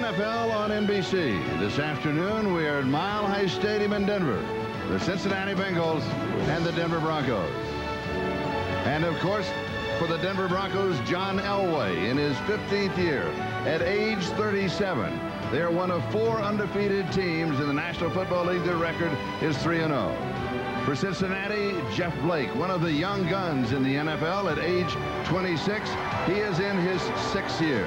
NFL on NBC. This afternoon, we are at Mile High Stadium in Denver. The Cincinnati Bengals and the Denver Broncos. And, of course, for the Denver Broncos, John Elway in his 15th year at age 37. They are one of 4 undefeated teams in the National Football League. Their record is 3-0. For Cincinnati, Jeff Blake, one of the young guns in the NFL at age 26. He is in his 6th year.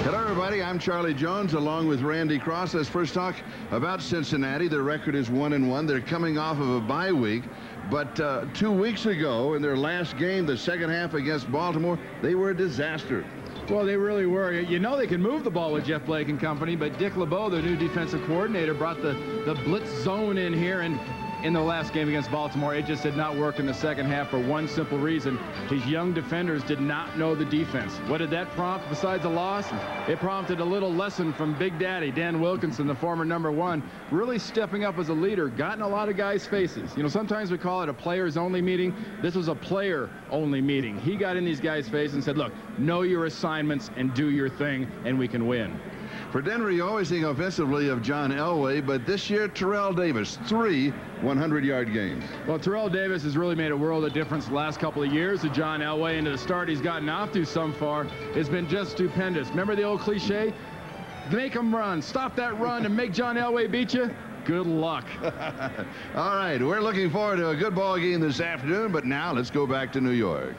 Hello, everybody. I'm Charlie Jones, along with Randy Cross. Let's first talk about Cincinnati. Their record is 1-1. They're coming off of a bye week. But 2 weeks ago, in their last game, the second half against Baltimore, they were a disaster. Well, they really were. You know they can move the ball with Jeff Blake and company, but Dick LeBeau, their new defensive coordinator, brought the blitz zone in here, and in the last game against Baltimore, it just did not work in the second half for one simple reason. His young defenders did not know the defense. What did that prompt besides a loss? It prompted a little lesson from Big Daddy, Dan Wilkinson, the former #1, really stepping up as a leader, got in a lot of guys' faces. You know, sometimes we call it a players-only meeting. This was a player-only meeting. He got in these guys' face and said, look, know your assignments and do your thing, and we can win. For Denver, you always think offensively of John Elway, but this year, Terrell Davis, 3 100-yard games. Well, Terrell Davis has really made a world of difference the last couple of years to John Elway, and to the start he's gotten off to so far has been just stupendous. Remember the old cliche? Make him run. Stop that run and make John Elway beat you? Good luck. All right, we're looking forward to a good ball game this afternoon, but now let's go back to New York.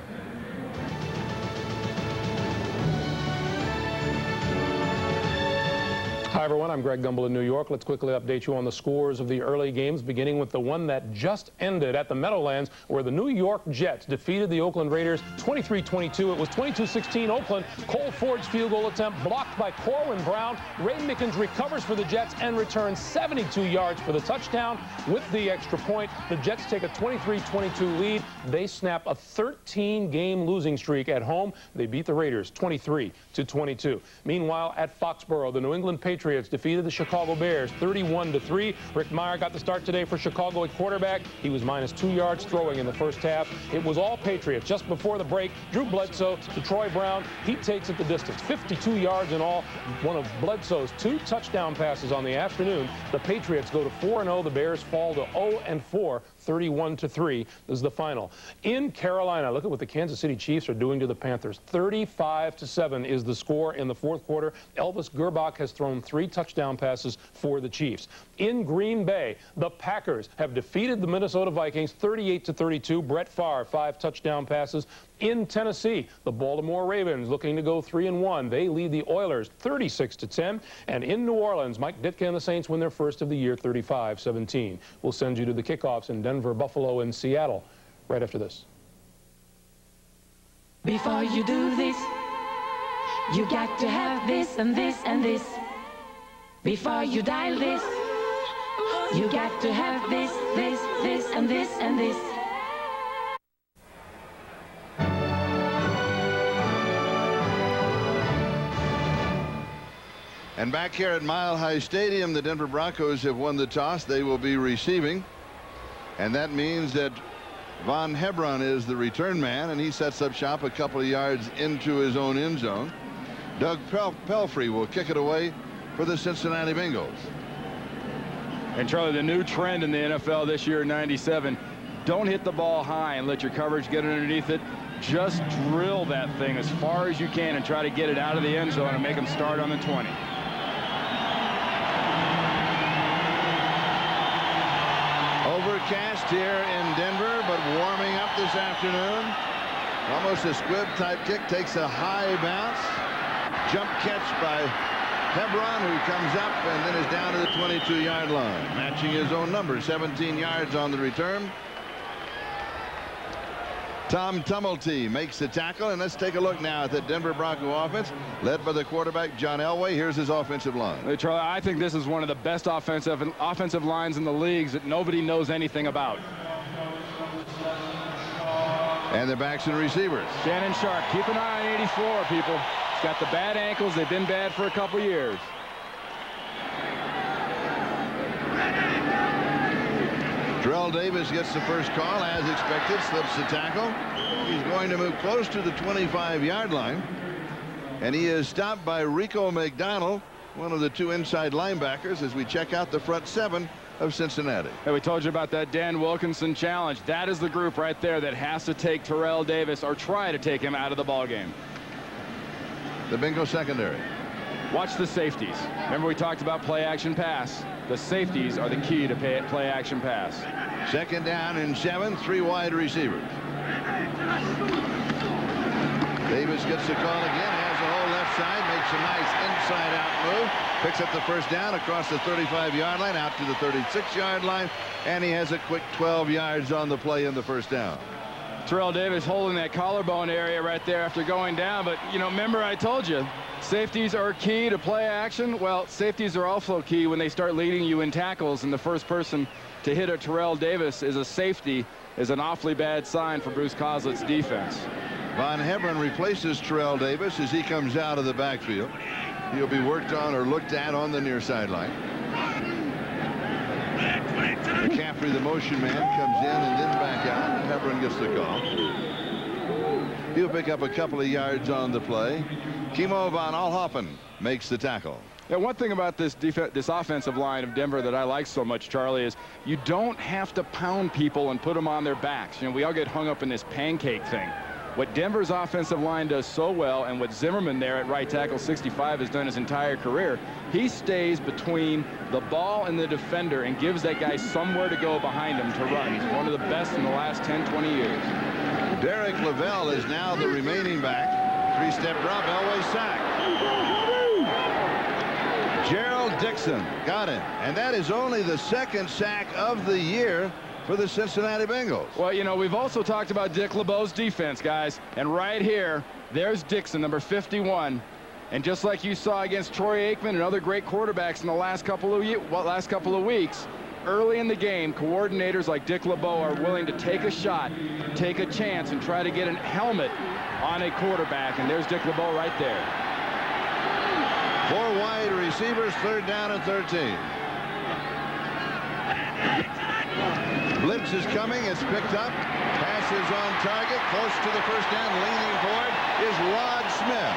Hi, everyone. I'm Greg Gumbel in New York. Let's quickly update you on the scores of the early games, beginning with the one that just ended at the Meadowlands, where the New York Jets defeated the Oakland Raiders 23-22. It was 22-16 Oakland. Cole Ford's field goal attempt blocked by Corwin Brown. Ray Mickens recovers for the Jets and returns 72 yards for the touchdown. With the extra point, the Jets take a 23-22 lead. They snap a 13-game losing streak at home. They beat the Raiders 23-22. Meanwhile, at Foxborough, the New England Patriots defeated the Chicago Bears 31-3. Rick Meyer got the start today for Chicago at quarterback. He was -2 yards throwing in the first half. It was all Patriots. Just before the break, Drew Bledsoe to Troy Brown. He takes it the distance. 52 yards in all. One of Bledsoe's 2 touchdown passes on the afternoon. The Patriots go to 4-0. The Bears fall to 0-4. 31-3 is the final. In Carolina, look at what the Kansas City Chiefs are doing to the Panthers. 35-7 is the score in the fourth quarter. Elvis Gerbach has thrown 3 touchdown passes for the Chiefs. In Green Bay, the Packers have defeated the Minnesota Vikings 38-32. Brett Favre, 5 touchdown passes. In Tennessee, the Baltimore Ravens looking to go 3-1. They lead the Oilers 36-10. And in New Orleans, Mike Ditka and the Saints win their first of the year 35-17. We'll send you to the kickoffs in Denver, Buffalo, and Seattle right after this. Before you do this, you got to have this and this and this. Before you dial this, you got to have this, this, this, and this, and this. And back here at Mile High Stadium, the Denver Broncos have won the toss. They will be receiving. And that means that Von Hebron is the return man, and he sets up shop a couple of yards into his own end zone. Doug Pelfrey will kick it away for the Cincinnati Bengals. And Charlie, the new trend in the NFL this year, 97, don't hit the ball high and let your coverage get underneath it. Just drill that thing as far as you can and try to get it out of the end zone and make them start on the 20. Overcast here in Denver, but warming up this afternoon. Almost a squib type kick, takes a high bounce. Jump catch by Hebron, who comes up and then is down to the 22-yard line, matching his own number, 17 yards on the return. Tom Tumulty makes the tackle, and let's take a look now at the Denver Bronco offense, led by the quarterback, John Elway. Here's his offensive line. Hey, Charlie, I think this is one of the best offensive lines in the leagues that nobody knows anything about. And the backs and receivers. Shannon Sharp, keep an eye on 84, people. He's got the bad ankles. They've been bad for a couple years. Terrell Davis gets the first call as expected, slips the tackle. He's going to move close to the 25-yard line. And he is stopped by Rico McDonald, one of the 2 inside linebackers, as we check out the front 7 of Cincinnati. Hey, we told you about that Dan Wilkinson challenge. That is the group right there that has to take Terrell Davis or try to take him out of the ball game. The Bengals secondary. Watch the safeties. Remember we talked about play action pass. The safeties are the key to play action pass. 2nd down and 7, 3 wide receivers. Davis gets the call again, has the whole left side, makes a nice inside out move, picks up the 1st down across the 35-yard line out to the 36-yard line, and he has a quick 12 yards on the play in the 1st down. Terrell Davis holding that collarbone area right there after going down, but you know, remember I told you safeties are key to play action. Well, safeties are also key when they start leading you in tackles, and the first person to hit a Terrell Davis is a safety is an awfully bad sign for Bruce Coslett's defense. Von Hebron replaces Terrell Davis as he comes out of the backfield. He'll be worked on or looked at on the near sideline. McCaffrey, the motion man, comes in and then back out. Hebron gets the call. He'll pick up a couple of yards on the play. Kimo von Oelhoffen makes the tackle. Yeah, one thing about this offensive line of Denver that I like so much, Charlie, is you don't have to pound people and put them on their backs. You know, we all get hung up in this pancake thing. What Denver's offensive line does so well, and what Zimmerman there at right tackle 65 has done his entire career, he stays between the ball and the defender and gives that guy somewhere to go behind him to run. He's one of the best in the last 10, 20 years. Derek Lavelle is now the remaining back. 3-step drop, Elway sack. Gerald Dixon got it, and that is only the 2nd sack of the year for the Cincinnati Bengals. Well, you know, we've also talked about Dick LeBeau's defense, guys, and right here, there's Dixon, number 51, and just like you saw against Troy Aikman and other great quarterbacks in the last couple of weeks, early in the game, coordinators like Dick LeBeau are willing to take a shot, take a chance, and try to get a helmet on a quarterback, and there's Dick LeBeau right there. 4 wide receivers, 3rd down and 13. Blitz is coming. It's picked up. Pass is on target. Close to the 1st down. Leaning forward is Rod Smith.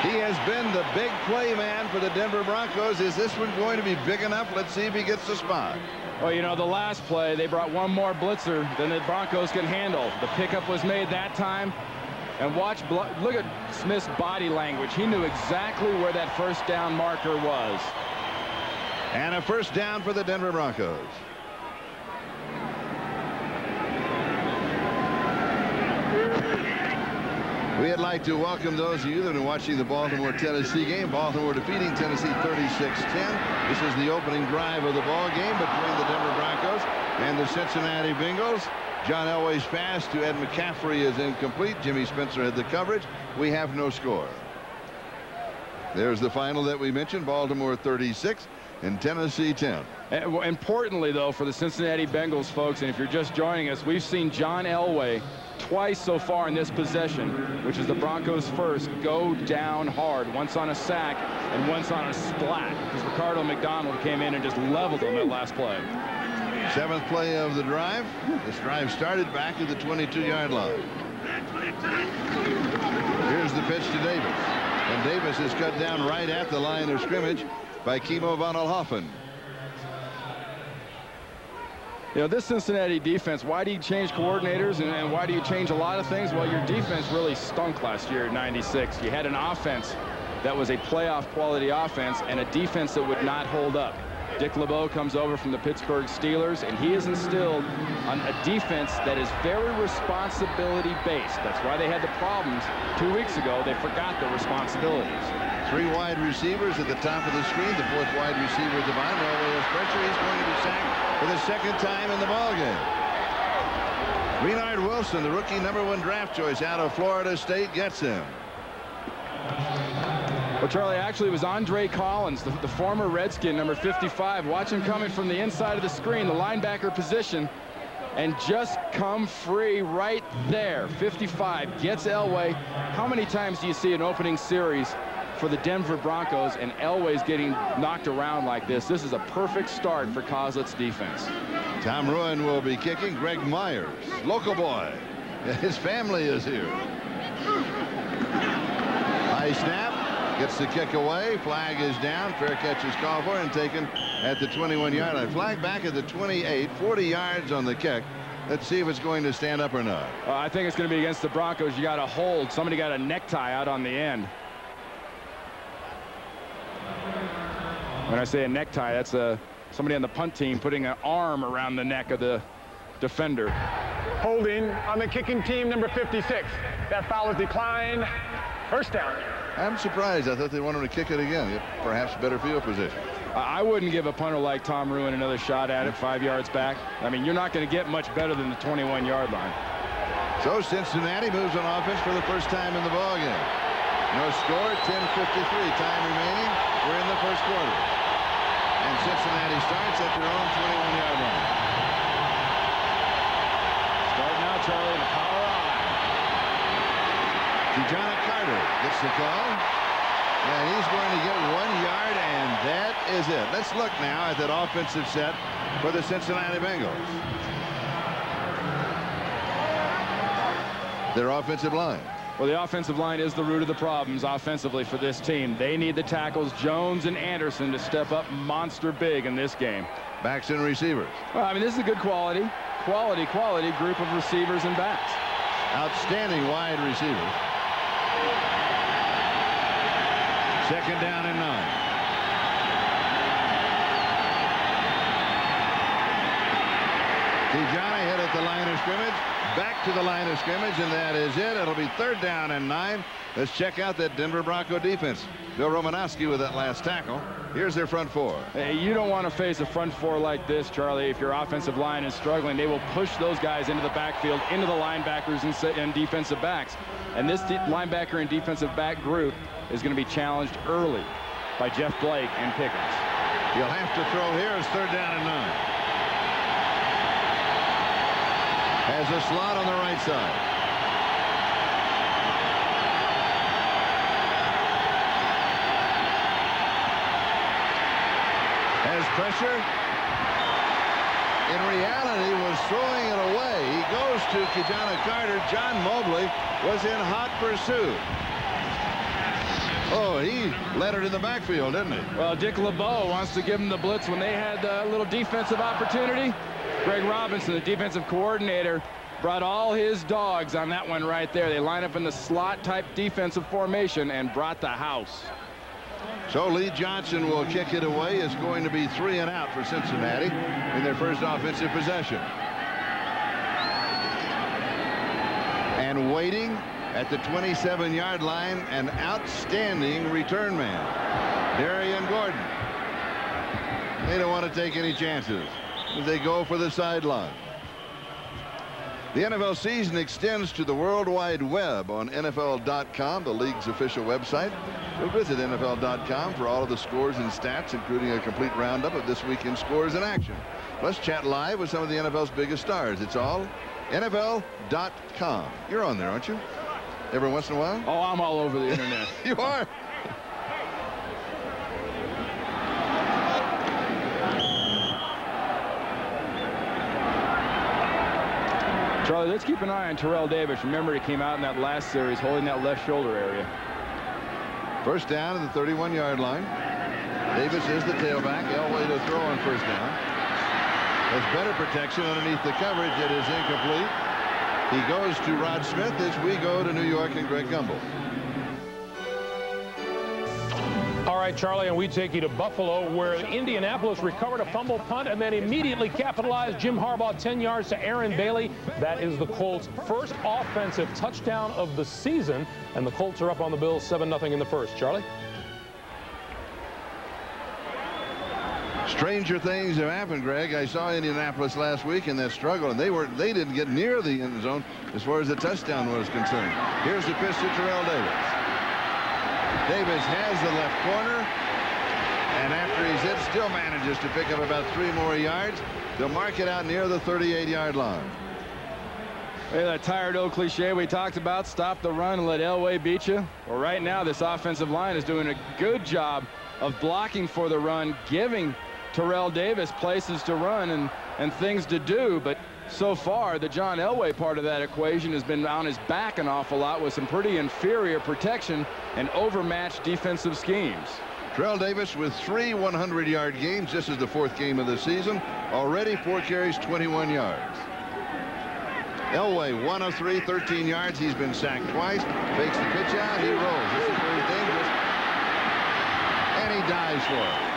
He has been the big play man for the Denver Broncos. Is this one going to be big enough? Let's see if he gets the spot. Well, you know, the last play, they brought one more blitzer than the Broncos can handle. The pickup was made that time. And look at Smith's body language. He knew exactly where that 1st down marker was. And a 1st down for the Denver Broncos. We'd like to welcome those of you that are watching the Baltimore-Tennessee game. Baltimore defeating Tennessee 36-10. This is the opening drive of the ball game between the Denver Broncos and the Cincinnati Bengals. John Elway's pass to Ed McCaffrey is incomplete. Jimmy Spencer had the coverage. We have no score. There's the final that we mentioned. Baltimore 36 and Tennessee 10. Importantly, though, for the Cincinnati Bengals, folks, and if you're just joining us, we've seen John Elway twice so far in this possession, which is the Broncos' first, go down hard, once on a sack and once on a splat, because Ricardo McDonald came in and just leveled them that last play. 7th play of the drive. This drive started back at the 22-yard line. Here's the pitch to Davis, and Davis is cut down right at the line of scrimmage by Kimo von Oelhoffen. You know, this Cincinnati defense, why do you change coordinators and why do you change a lot of things? Well, your defense really stunk last year at 96. You had an offense that was a playoff quality offense and a defense that would not hold up. Dick LeBeau comes over from the Pittsburgh Steelers, and he has instilled on a defense that is very responsibility-based. That's why they had the problems 2 weeks ago. They forgot their responsibilities. 3 wide receivers at the top of the screen. The 4th wide receiver at the bottom. Elway has pressure. He's going to be sacked for the 2nd time in the ballgame. Renard Wilson, the rookie #1 draft choice out of Florida State, gets him. Well, Charlie, actually it was Andre Collins, the former Redskin, number 55. Watch him coming from the inside of the screen, the linebacker position, and just come free right there. 55 gets Elway. How many times do you see an opening series for the Denver Broncos and Elway's getting knocked around like this? This is a perfect start for Coslett's defense. Tom Ruin will be kicking. Greg Myers, local boy. His family is here. High snap. Gets the kick away. Flag is down. Fair catch is called for and taken at the 21-yard line. Flag back at the 28. 40 yards on the kick. Let's see if it's going to stand up or not. I think it's going to be against the Broncos. You got to hold. Somebody got a necktie out on the end. When I say a necktie, that's somebody on the punt team putting an arm around the neck of the defender. Holding on the kicking team, number 56. That foul is declined. First down. I'm surprised. I thought they wanted to kick it again. Perhaps better field position. I wouldn't give a punter like Tom Ruin another shot at it 5 yards back. I mean, you're not going to get much better than the 21-yard line. So Cincinnati moves on offense for the first time in the ballgame. No score, 10:53 time remaining. We're in the first quarter. And Cincinnati starts at their own 21-yard line. Start now, Charlie, the power on. Kijana Carter gets the call. And he's going to get 1 yard, and that is it. Let's look now at that offensive set for the Cincinnati Bengals. Their offensive line. Well, the offensive line is the root of the problems offensively for this team. They need the tackles, Jones and Anderson, to step up monster big in this game. Backs and receivers. Well, I mean, this is a good quality group of receivers and backs. Outstanding wide receivers. Second down and 9. Kijana hit at the line of scrimmage. Back to the line of scrimmage, and that is it. It'll be third down and 9. Let's check out that Denver Bronco defense. Bill Romanowski with that last tackle. Here's their front four. Hey, you don't want to face a front four like this, Charlie. If your offensive line is struggling, they will push those guys into the backfield, into the linebackers and defensive backs. And this linebacker and defensive back group is going to be challenged early by Jeff Blake and Pickens. He'll have to throw here. It's third down and 9. Has a slot on the right side. Has pressure. In reality, was throwing it away. He goes to Kijana Carter. John Mobley was in hot pursuit. Oh, he led it in the backfield, didn't he? Well, Dick LeBeau wants to give him the blitz when they had a little defensive opportunity. Greg Robinson, the defensive coordinator, brought all his dogs on that one right there. They line up in the slot-type defensive formation and brought the house. So Lee Johnson will kick it away. It's going to be 3 and out for Cincinnati in their first offensive possession. And waiting at the 27-yard line, an outstanding return man, Darian Gordon. They don't want to take any chances as they go for the sideline. The NFL season extends to the World Wide Web on NFL.com, the league's official website. So visit NFL.com for all of the scores and stats, including a complete roundup of this weekend's scores and action. Plus chat live with some of the NFL's biggest stars. It's all NFL.com. You're on there, aren't you? Every once in a while? Oh, I'm all over the internet. You are? Charlie, let's keep an eye on Terrell Davis. Remember, he came out in that last series holding that left shoulder area. First down at the 31-yard line. Davis is the tailback. Elway to throw on first down. There's better protection underneath the coverage. It is incomplete. He goes to Rod Smith as we go to New York and Greg Gumbel. All right, Charlie, and we take you to Buffalo, where Indianapolis recovered a fumble punt and then immediately capitalized. Jim Harbaugh 10 yards to Aaron Bailey. That is the Colts' first offensive touchdown of the season, and the Colts are up on the Bills 7-0 in the first. Charlie? Stranger things have happened, Greg. I saw Indianapolis last week in that struggle, and they didn't get near the end zone as far as the touchdown was concerned. Here's the pitch to Terrell Davis. Davis has the left corner, and after he's hit, still manages to pick up about 3 more yards. They'll mark it out near the 38-yard line. Hey, that tired old cliche we talked about, stop the run and let Elway beat you. Well, right now, this offensive line is doing a good job of blocking for the run, giving Terrell Davis places to run and things to do, but So far, the John Elway part of that equation has been on his back an awful lot with some pretty inferior protection and overmatched defensive schemes. Terrell Davis with 3 100-yard games. This is the 4th game of the season. Already 4 carries, 21 yards. Elway 1 of 3, 13 yards. He's been sacked twice. Fakes the pitch out. He rolls. This is very dangerous. And he dives for it.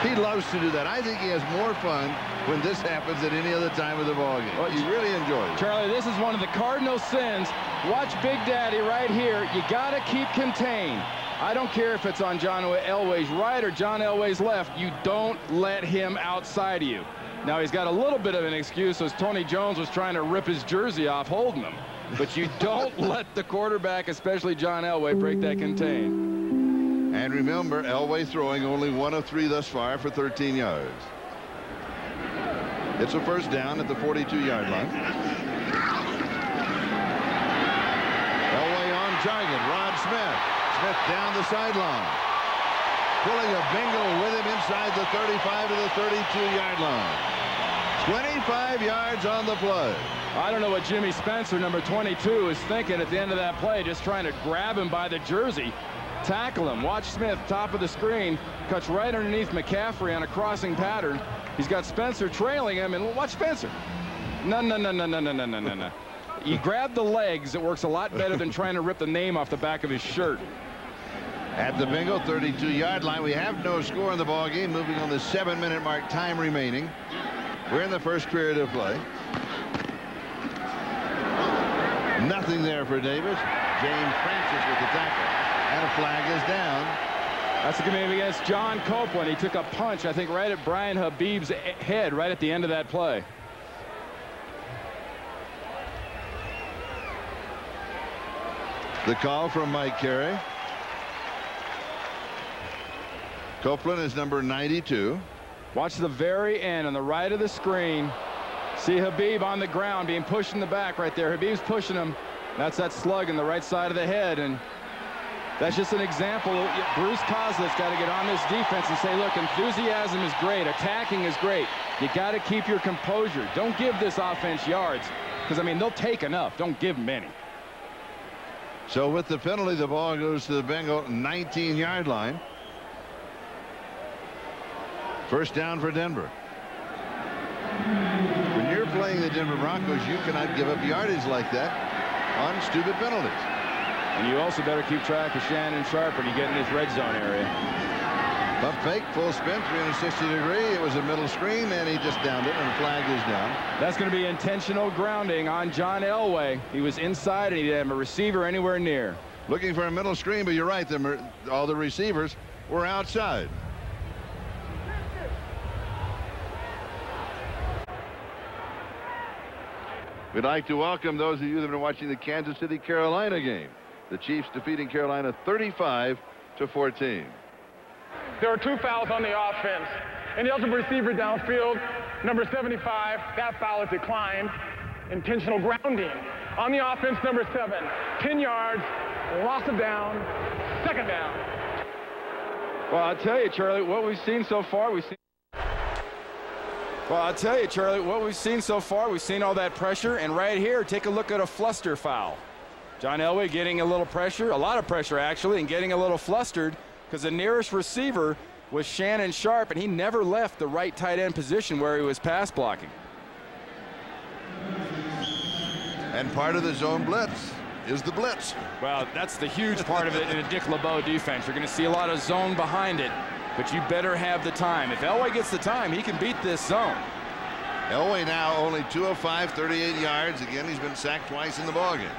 He loves to do that. I think he has more fun when this happens than any other time of the ballgame. Well, he really enjoys it. Charlie, this is one of the cardinal sins. Watch Big Daddy right here. You got to keep contained. I don't care if it's on John Elway's right or John Elway's left. You don't let him outside of you. Now, he's got a little bit of an excuse as Tony Jones was trying to rip his jersey off holding him. But you don't let the quarterback, especially John Elway, break that contain. And remember, Elway throwing only 1 of 3 thus far for 13 yards. It's a first down at the 42-yard line. Elway on target. Rod Smith. Smith down the sideline. Pulling a bingo with him inside the 35 to the 32-yard line. 25 yards on the play. I don't know what Jimmy Spencer, number 22, is thinking at the end of that play, just trying to grab him by the jersey, tackle him. Watch Smith, top of the screen, cuts right underneath McCaffrey on a crossing pattern. He's got Spencer trailing him, and watch Spencer. No. You grab the legs. It works a lot better than trying to rip the name off the back of his shirt. At the Bengal 32-yard line, we have no score in the ball game. Moving on the 7-minute mark, time remaining. We're in the first period of play. Nothing there for Davis. James Francis with the tackle, and a flag is down. That's a game against John Copeland. He took a punch, I think, right at Brian Habib's head right at the end of that play. The call from Mike Carey. Copeland is number 92. Watch the very end on the right of the screen. See Habib on the ground being pushed in the back right there. Habib's pushing him. That's that slug in the right side of the head, and that's just an example. Bruce Kozlick's got to get on this defense and say, look, enthusiasm is great. Attacking is great. You got to keep your composure. Don't give this offense yards, because, I mean, they'll take enough. Don't give them any. So with the penalty, the ball goes to the Bengal 19-yard line. First down for Denver. When you're playing the Denver Broncos, you cannot give up yardage like that on stupid penalties. And you also better keep track of Shannon Sharpe when you get in this red zone area. Pump fake, full spin, 360 degree. It was a middle screen, and he just downed it, and the flag is down. That's going to be intentional grounding on John Elway. He was inside, and he didn't have a receiver anywhere near. Looking for a middle screen, but you're right. All the receivers were outside. We'd like to welcome those of you that have been watching the Kansas City-Carolina game. The Chiefs defeating Carolina 35-14. There are 2 fouls on the offense. Ineligible receiver downfield, number 75. That foul is declined. Intentional grounding on the offense, number 7. 10 yards, loss of down, second down. Well, I'll tell you, Charlie, what we've seen so far, we've seen all that pressure, and right here, take a look at a fluster foul. John Elway getting a little pressure, a lot of pressure actually, and getting a little flustered because the nearest receiver was Shannon Sharpe, and he never left the right tight end position where he was pass blocking. And part of the zone blitz is the blitz. Well, that's the huge part of it in a Dick LeBeau defense. You're going to see a lot of zone behind it, but you better have the time. If Elway gets the time, he can beat this zone. Elway now only 2 of 5, 38 yards. Again, he's been sacked twice in the ballgame.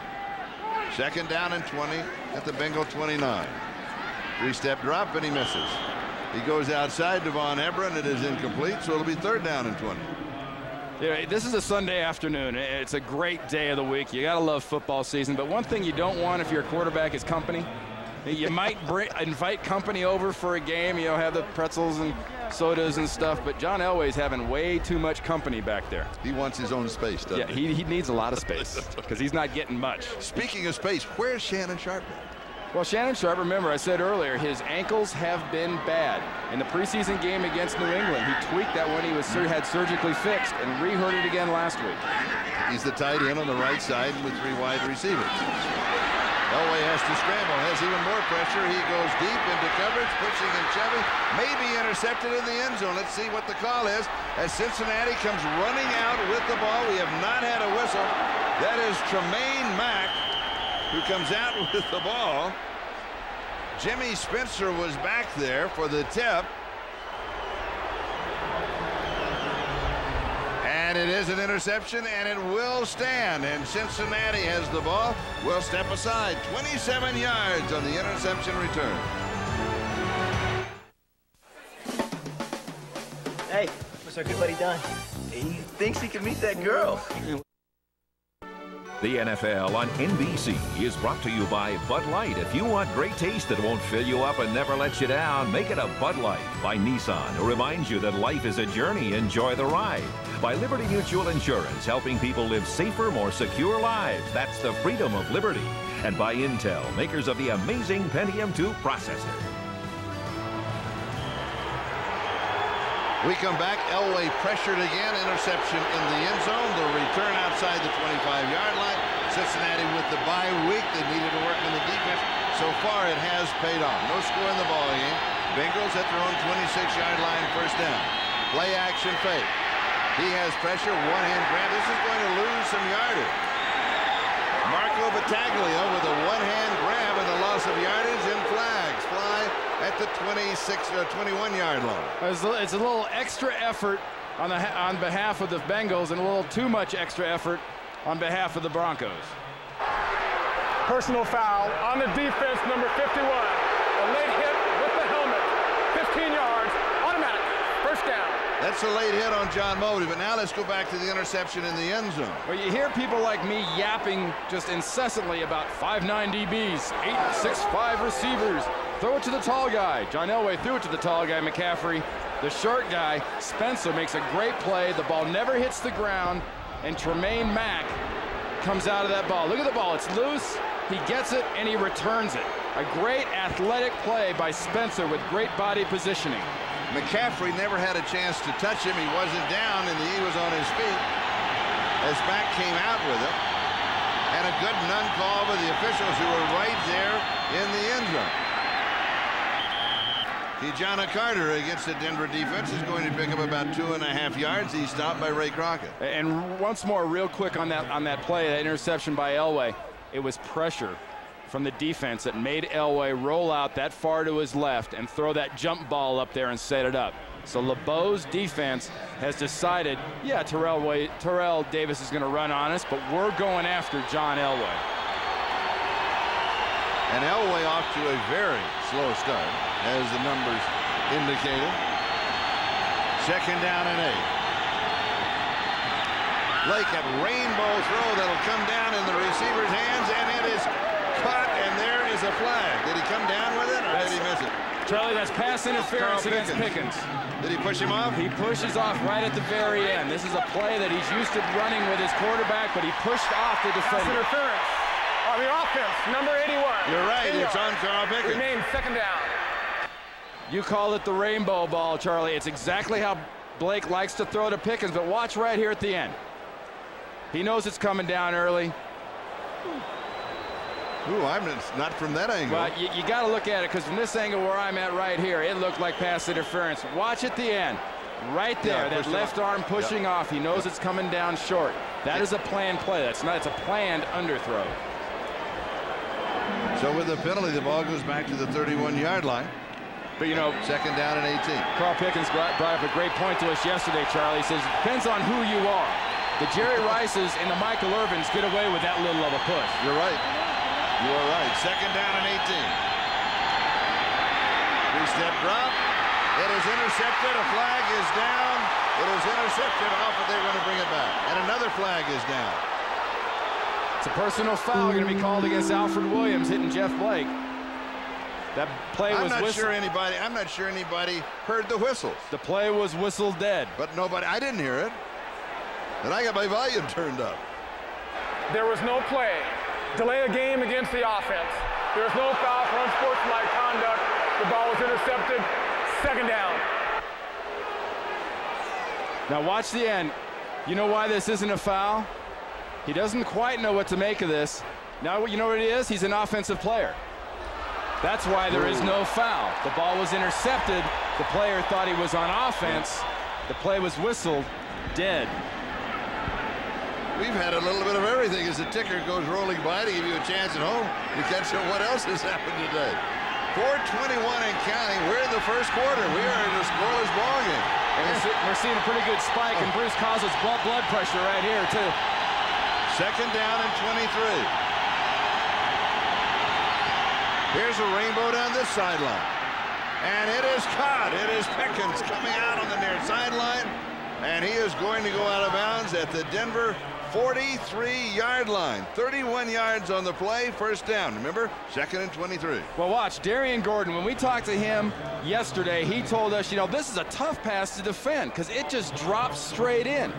Second down and 20 at the Bengal 29. 3-step drop, and he misses. He goes outside to Von Ebron. It is incomplete, so it'll be third down and 20. Yeah, this is a Sunday afternoon. It's a great day of the week. You got to love football season, but one thing you don't want if your quarterback is company, you might invite company over for a game, you know, have the pretzels and sodas and stuff, but John Elway's having way too much company back there. He wants his own space, doesn't he? Yeah, he needs a lot of space because he's not getting much. Speaking of space, where's Shannon Sharpe? Well, Shannon Sharp, remember I said earlier, his ankles have been bad. In the preseason game against New England, he tweaked that when he was had surgically fixed and re-hurt it again last week. He's the tight end on the right side with 3 wide receivers. Elway has to scramble, has even more pressure. He goes deep into coverage, pushing and shoving, maybe intercepted in the end zone. Let's see what the call is as Cincinnati comes running out with the ball. We have not had a whistle. That is Tremaine Mack who comes out with the ball. Jimmy Spencer was back there for the tip. And it is an interception, and it will stand. And Cincinnati has the ball. Will step aside. 27 yards on the interception return. Hey, what's our good buddy done? He thinks he can meet that girl. The NFL on NBC is brought to you by Bud Light. If you want great taste that won't fill you up and never let you down, make it a Bud Light. By Nissan, who reminds you that life is a journey. Enjoy the ride. By Liberty Mutual Insurance, helping people live safer, more secure lives. That's the freedom of liberty. And by Intel, makers of the amazing Pentium 2 processor. We come back. Elway pressured again. Interception in the end zone. The return outside the 25-yard line. Cincinnati with the bye week. They needed to work in the defense. So far, it has paid off. No score in the ball game. Bengals at their own 26-yard line, first down. Play action fake. He has pressure. One-hand grab. This is going to lose some yardage. Marco Battaglia with a one-hand grab and the loss of yardage, and flags fly at the 21-yard line. It's a little extra effort on behalf of the Bengals and a little too much extra effort on behalf of the Broncos. Personal foul on the defense, number 51. A late hit with the helmet. 15 yards, automatic, first down. That's a late hit on John Mobley, but now let's go back to the interception in the end zone. Well, you hear people like me yapping just incessantly about 5'9" DBs, 6'5" receivers. Throw it to the tall guy. John Elway threw it to the tall guy, McCaffrey. The short guy, Spencer, makes a great play. The ball never hits the ground, and Tremaine Mack comes out of that ball. Look at the ball. It's loose. He gets it, and he returns it. A great athletic play by Spencer with great body positioning. McCaffrey never had a chance to touch him. He wasn't down, and he was on his feet as Mack came out with him. And a good none call by the officials who were right there in the end zone. Kijana Carter against the Denver defense is going to pick up about 2.5 yards. He's stopped by Ray Crockett. And once more, real quick on that play, that interception by Elway, it was pressure from the defense that made Elway roll out that far to his left and throw that jump ball up there and set it up. So LeBeau's defense has decided, yeah, Terrell Davis is going to run on us, but we're going after John Elway. And Elway off to a very slow start, as the numbers indicated. Second down and 8. Blake, a rainbow throw that'll come down in the receiver's hands, and it is caught, and there is a flag. Did he come down with it, or did he miss it? Charlie, that's pass interference against Pickens. Did he push him off? He pushes off right at the very end. This is a play that he's used to running with his quarterback, but he pushed off the defender. Pass interference on the offense, number 81. You're right, it's on Carl Pickens. Remains second down. You call it the rainbow ball, Charlie. It's exactly how Blake likes to throw to Pickens, but watch right here at the end. He knows it's coming down early. Ooh, I'm not from that angle. Well, you got to look at it, because from this angle where I'm at right here, it looked like pass interference. Watch at the end. Right there, that left arm pushing off. He knows it's coming down short. That is a planned play. It's a planned underthrow. So with the penalty, the ball goes back to the 31-yard line. But, you know, second down and 18. Carl Pickens brought up a great point to us yesterday, Charlie. He says, it depends on who you are. The Jerry Rices and the Michael Irvins get away with that little of a push. You're right. You are right. Second down and 18. Three-step drop. It is intercepted. A flag is down. It is intercepted off, but they're going to bring it back. And another flag is down. It's a personal foul going to be called against Alfred Williams hitting Jeff Blake. That play was whistled. I'm not sure anybody heard the whistles. The play was whistled dead. But nobody, I didn't hear it. And I got my volume turned up. There was no play. Delay a game against the offense. There's no foul for unsportsmanlike conduct. The ball was intercepted. Second down. Now watch the end. You know why this isn't a foul? He doesn't quite know what to make of this. Now you know what it is? He's an offensive player. That's why there is no foul. The ball was intercepted. The player thought he was on offense. The play was whistled. Dead. We've had a little bit of everything as the ticker goes rolling by to give you a chance at home to catch up what else has happened today. 4:21 and counting. We're in the first quarter. We are in a scoreless ball game. And we're seeing a pretty good spike, and Bruce causes blood pressure right here, too. Second down and 23. Here's a rainbow down this sideline. And it is caught. It is Pickens coming out on the near sideline. And he is going to go out of bounds at the Denver 43-yard line. 31 yards on the play. First down. Remember, second and 23. Well, watch. Darian Gordon, when we talked to him yesterday, he told us, you know, this is a tough pass to defend because it just drops straight in.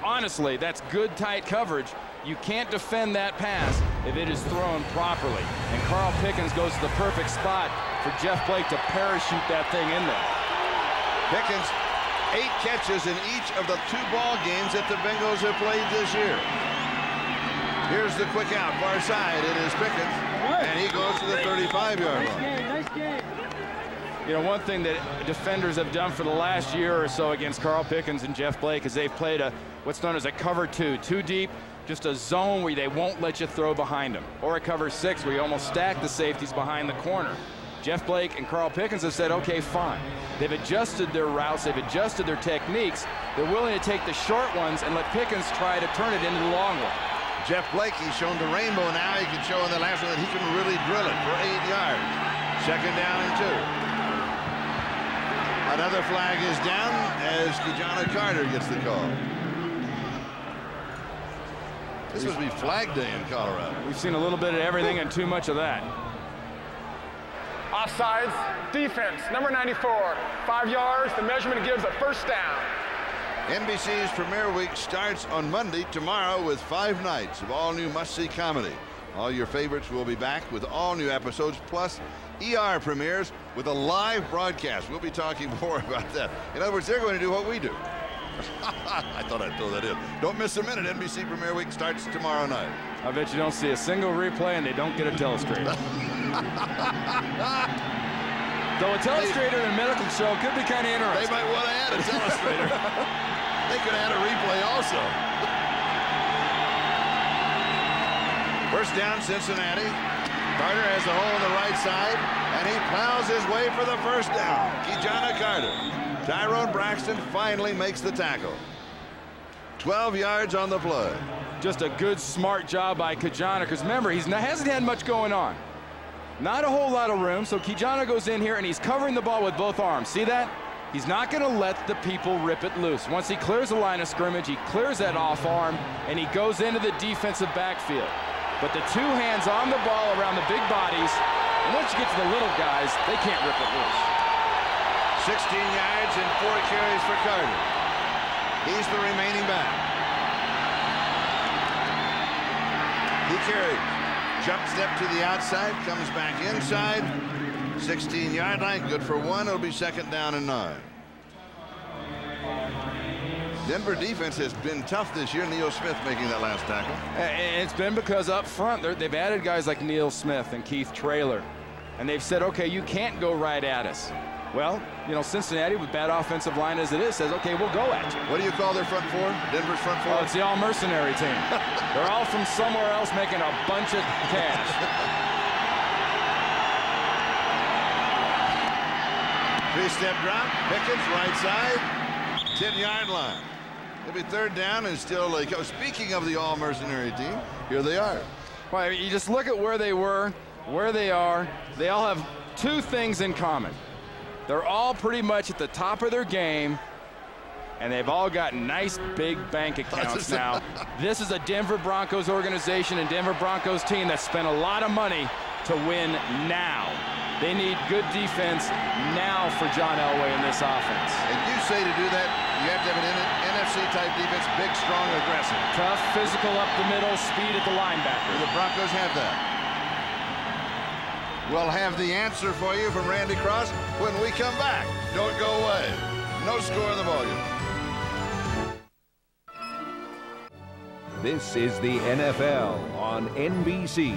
Honestly, that's good, tight coverage. You can't defend that pass if it is thrown properly. And Carl Pickens goes to the perfect spot for Jeff Blake to parachute that thing in there. Pickens, 8 catches in each of the 2 ball games that the Bengals have played this year. Here's the quick out, far side. It is Pickens, and he goes to the 35-yard line. Nice game. You know, one thing that defenders have done for the last year or so against Carl Pickens and Jeff Blake is they've played what's known as a cover 2, too deep, just a zone where they won't let you throw behind them, or a cover 6 where you almost stack the safeties behind the corner. Jeff Blake and Carl Pickens have said, okay, fine. They've adjusted their routes, they've adjusted their techniques. They're willing to take the short ones and let Pickens try to turn it into the long one. Jeff Blake, he's shown the rainbow now. He can show in the last one that he can really drill it for 8 yards. Second down and 2. Another flag is down as Kijana Carter gets the call. This must be Flag Day in Colorado. We've seen a little bit of everything and too much of that. Offsides, defense, number 94. 5 yards, the measurement gives a first down. NBC's premiere week starts on Monday tomorrow with 5 nights of all-new must-see comedy. All your favorites will be back with all new episodes, plus ER premieres with a live broadcast. We'll be talking more about that. In other words, they're going to do what we do. I thought I'd throw that in. Don't miss a minute. NBC Premiere Week starts tomorrow night. I bet you don't see a single replay and they don't get a telestrator. Though a telestrator in a medical show could be kind of interesting. They might want to add a telestrator. They could add a replay also. First down, Cincinnati. Carter has the hole on the right side, and he plows his way for the first down. Kijana Carter. Tyrone Braxton finally makes the tackle. 12 yards on the play. Just a good, smart job by Kijana, because remember, he hasn't had much going on. Not a whole lot of room, so Kijana goes in here, and he's covering the ball with both arms. See that? He's not going to let the people rip it loose. Once he clears the line of scrimmage, he clears that off arm, and he goes into the defensive backfield. But the 2 hands on the ball around the big bodies, and once you get to the little guys, they can't rip it loose. 16 yards and 4 carries for Carter. He's the remaining back. He carries. Jump step to the outside, comes back inside. 16-yard line, good for 1. It'll be second down and 9. Denver defense has been tough this year. Neil Smith making that last tackle. And it's been because up front, they've added guys like Neil Smith and Keith Traylor. And they've said, okay, you can't go right at us. Well, you know, Cincinnati, with bad offensive line as it is, says, okay, we'll go at you. What do you call their front four? Denver's front four? Oh, it's the all-mercenary team. They're all from somewhere else making a bunch of cash. Three-step drop. Pickens, right side. 10-yard line. It'll be third down and still like, speaking of the all-mercenary team, here they are. Well, you just look at where they were, where they are. They all have 2 things in common. They're all pretty much at the top of their game, and they've all got nice big bank accounts now. This is a Denver Broncos organization and Denver Broncos team that spent a lot of money to win now. They need good defense now for John Elway in this offense. And you say to do that, you have to have an NFC-type defense, big, strong, aggressive. Tough, physical up the middle, speed at the linebacker. The Broncos have that. We'll have the answer for you from Randy Cross when we come back. Don't go away. No score in the ballgame. This is the NFL on NBC.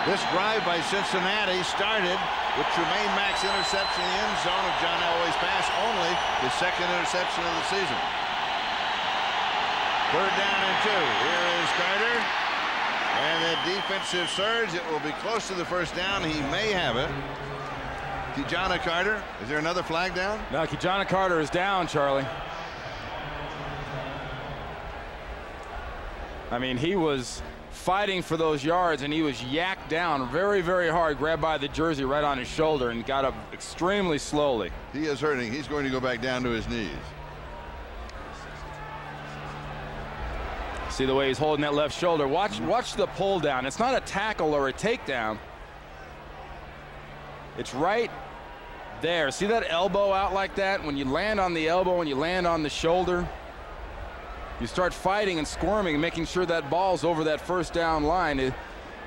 This drive by Cincinnati started with Tremaine Mack's interception in the end zone of John Elway's pass, only his second interception of the season. 3rd down and 2. Here is Carter. And a defensive surge. It will be close to the first down. He may have it. Kijana Carter. Is there another flag down? No, Kijana Carter is down, Charlie. I mean, he was fighting for those yards, and he was yacked down very, very hard, grabbed by the jersey right on his shoulder, and got up extremely slowly. He is hurting. He's going to go back down to his knees. See the way he's holding that left shoulder. Watch the pull down. It's not a tackle or a takedown. It's right there. See that elbow out like that? When you land on the elbow, when you land on the shoulder, you start fighting and squirming, making sure that ball's over that first down line. You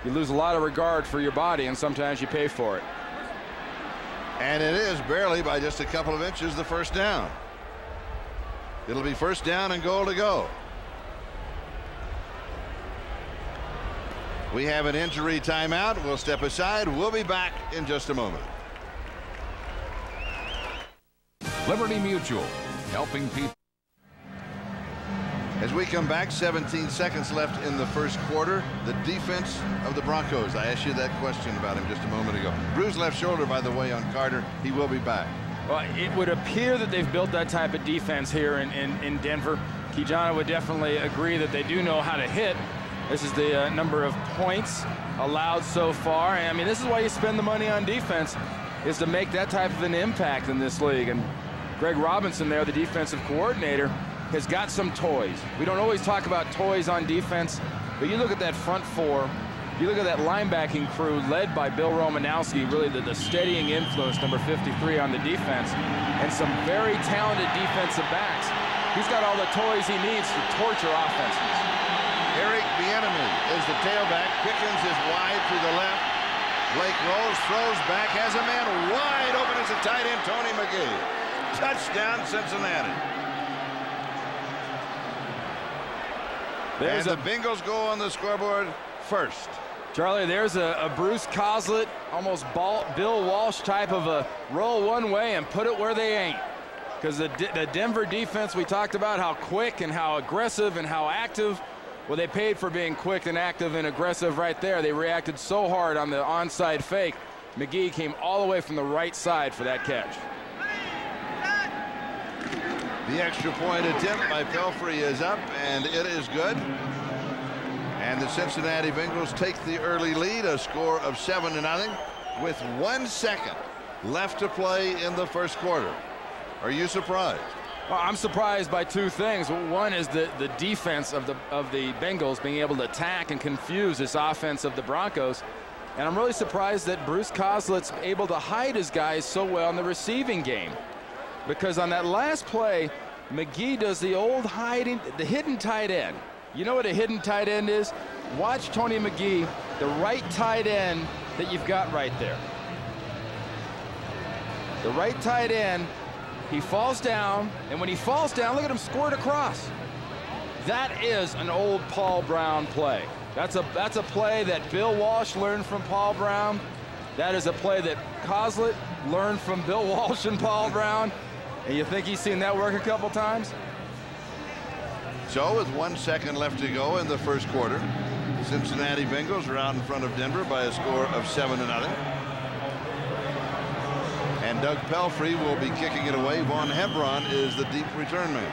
lose a lot of regard for your body, and sometimes you pay for it. And it is barely by just a couple of inches the first down. It'll be first down and goal to go. We have an injury timeout. We'll step aside. We'll be back in just a moment. Liberty Mutual, helping people. As we come back, 17 seconds left in the first quarter. The defense of the Broncos. I asked you that question about him just a moment ago. Bruised left shoulder, by the way, on Carter. He will be back. Well, it would appear that they've built that type of defense here in Denver. Kijana would definitely agree that they do know how to hit. This is the number of points allowed so far. And I mean, this is why you spend the money on defense, is to make that type of an impact in this league. And Greg Robinson there, the defensive coordinator, has got some toys. We don't always talk about toys on defense, but you look at that front four, you look at that linebacking crew led by Bill Romanowski, really the steadying influence, number 53 on the defense, and some very talented defensive backs. He's got all the toys he needs to torture offenses. Eric Bieniemy is the tailback. Pickens is wide to the left. Blake rolls, throws back, has a man wide open as a tight end, Tony McGee. Touchdown, Cincinnati. And the Bengals go on the scoreboard first. Charlie, there's a Bruce Coslett, almost Bill Walsh type of a roll one way and put it where they ain't. Because the Denver defense, we talked about how quick and how aggressive and how active. Well, they paid for being quick and active and aggressive right there. They reacted so hard on the onside fake. McGee came all the way from the right side for that catch. The extra point attempt by Pelfrey is up, and it is good. And the Cincinnati Bengals take the early lead, a score of 7-0, with 1 second left to play in the first quarter. Are you surprised? Well, I'm surprised by two things. One is the defense of the Bengals being able to attack and confuse this offense of the Broncos. And I'm really surprised that Bruce Coslett's able to hide his guys so well in the receiving game. Because on that last play, McGee does the old hiding, the hidden tight end. You know what a hidden tight end is? Watch Tony McGee, the right tight end that you've got right there. The right tight end. He falls down, and when he falls down, look at him squirt across. That is an old Paul Brown play. That's a play that Bill Walsh learned from Paul Brown. That is a play that Coslett learned from Bill Walsh and Paul Brown. And you think he's seen that work a couple times? So with 1 second left to go in the first quarter, Cincinnati Bengals are out in front of Denver by a score of 7-0. And Doug Pelfrey will be kicking it away. Vaughn Hebron is the deep return man.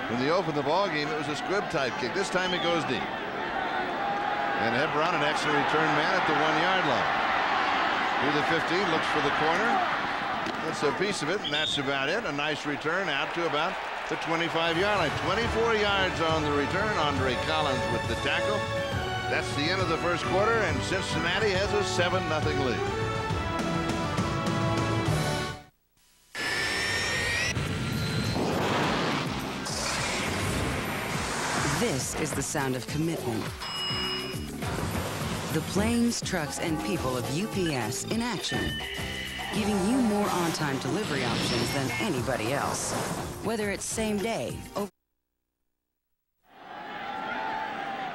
When they opened the ball game, it was a squib type kick. This time it goes deep. And Hebron, an excellent return man at the 1-yard line. Through the 15, looks for the corner. That's a piece of it, and that's about it. A nice return out to about the 25-yard line. 24 yards on the return. Andre Collins with the tackle. That's the end of the first quarter, and Cincinnati has a 7-0 lead. This is the sound of commitment. The planes, trucks, and people of UPS in action, giving you more on-time delivery options than anybody else. Whether it's same day,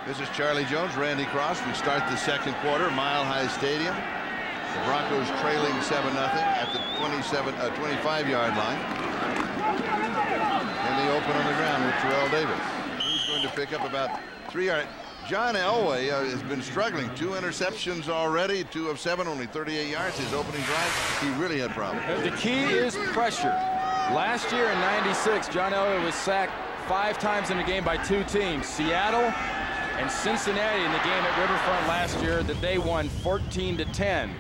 This is Charlie Jones, Randy Cross. We start the second quarter, Mile High Stadium. The Broncos trailing 7-0 at the 25-yard line. And they open on the ground with Terrell Davis. He's going to pick up about 3 yards. John Elway has been struggling. 2 interceptions already, 2 of 7, only 38 yards. His opening drive, he really had problems. The key is pressure. Last year in '96, John Elway was sacked 5 times in a game by 2 teams. Seattle and Cincinnati in the game at Riverfront last year that they won 14-10.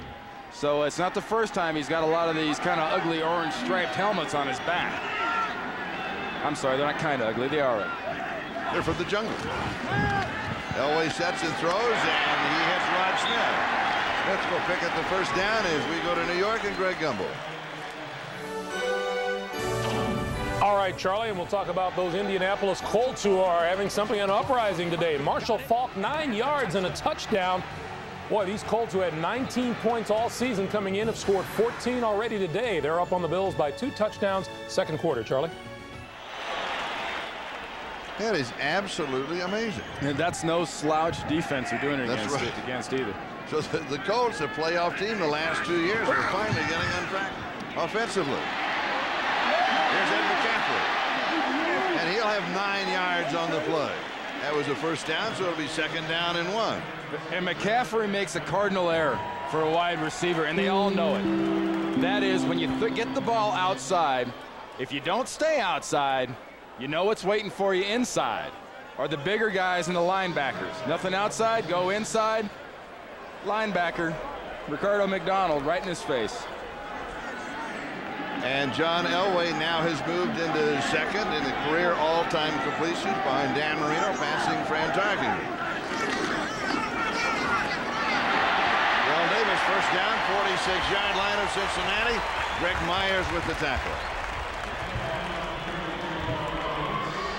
So it's not the first time he's got a lot of these kind of ugly orange striped helmets on his back. I'm sorry, they're not kind of ugly. They are. They're from the jungle. Elway sets and throws, and he hits Rod Smith. Smith will pick up the first down as we go to New York and Greg Gumbel. All right, Charlie, and we'll talk about those Indianapolis Colts who are having something of an uprising today. Marshall Faulk, 9 yards and a touchdown. Boy, these Colts, who had 19 points all season coming in, have scored 14 already today. They're up on the Bills by 2 touchdowns. Second quarter, Charlie. That is absolutely amazing. And that's no slouch defense you're doing it against either. So the Colts, a playoff team the last 2 years, are finally getting on track offensively. Here's Ed McCaffrey. And he'll have 9 yards on the play. That was a first down, so it'll be second down and 1. And McCaffrey makes a cardinal error for a wide receiver, and they all know it. That is, when you get the ball outside, if you don't stay outside, you know what's waiting for you inside, are the bigger guys and the linebackers. Nothing outside, go inside. Linebacker, Ricardo McDonald, right in his face. And John Elway now has moved into second in the career all-time completions behind Dan Marino, passing Fran Tarkenton. Terrell Davis, first down, 46-yard line of Cincinnati. Greg Myers with the tackle.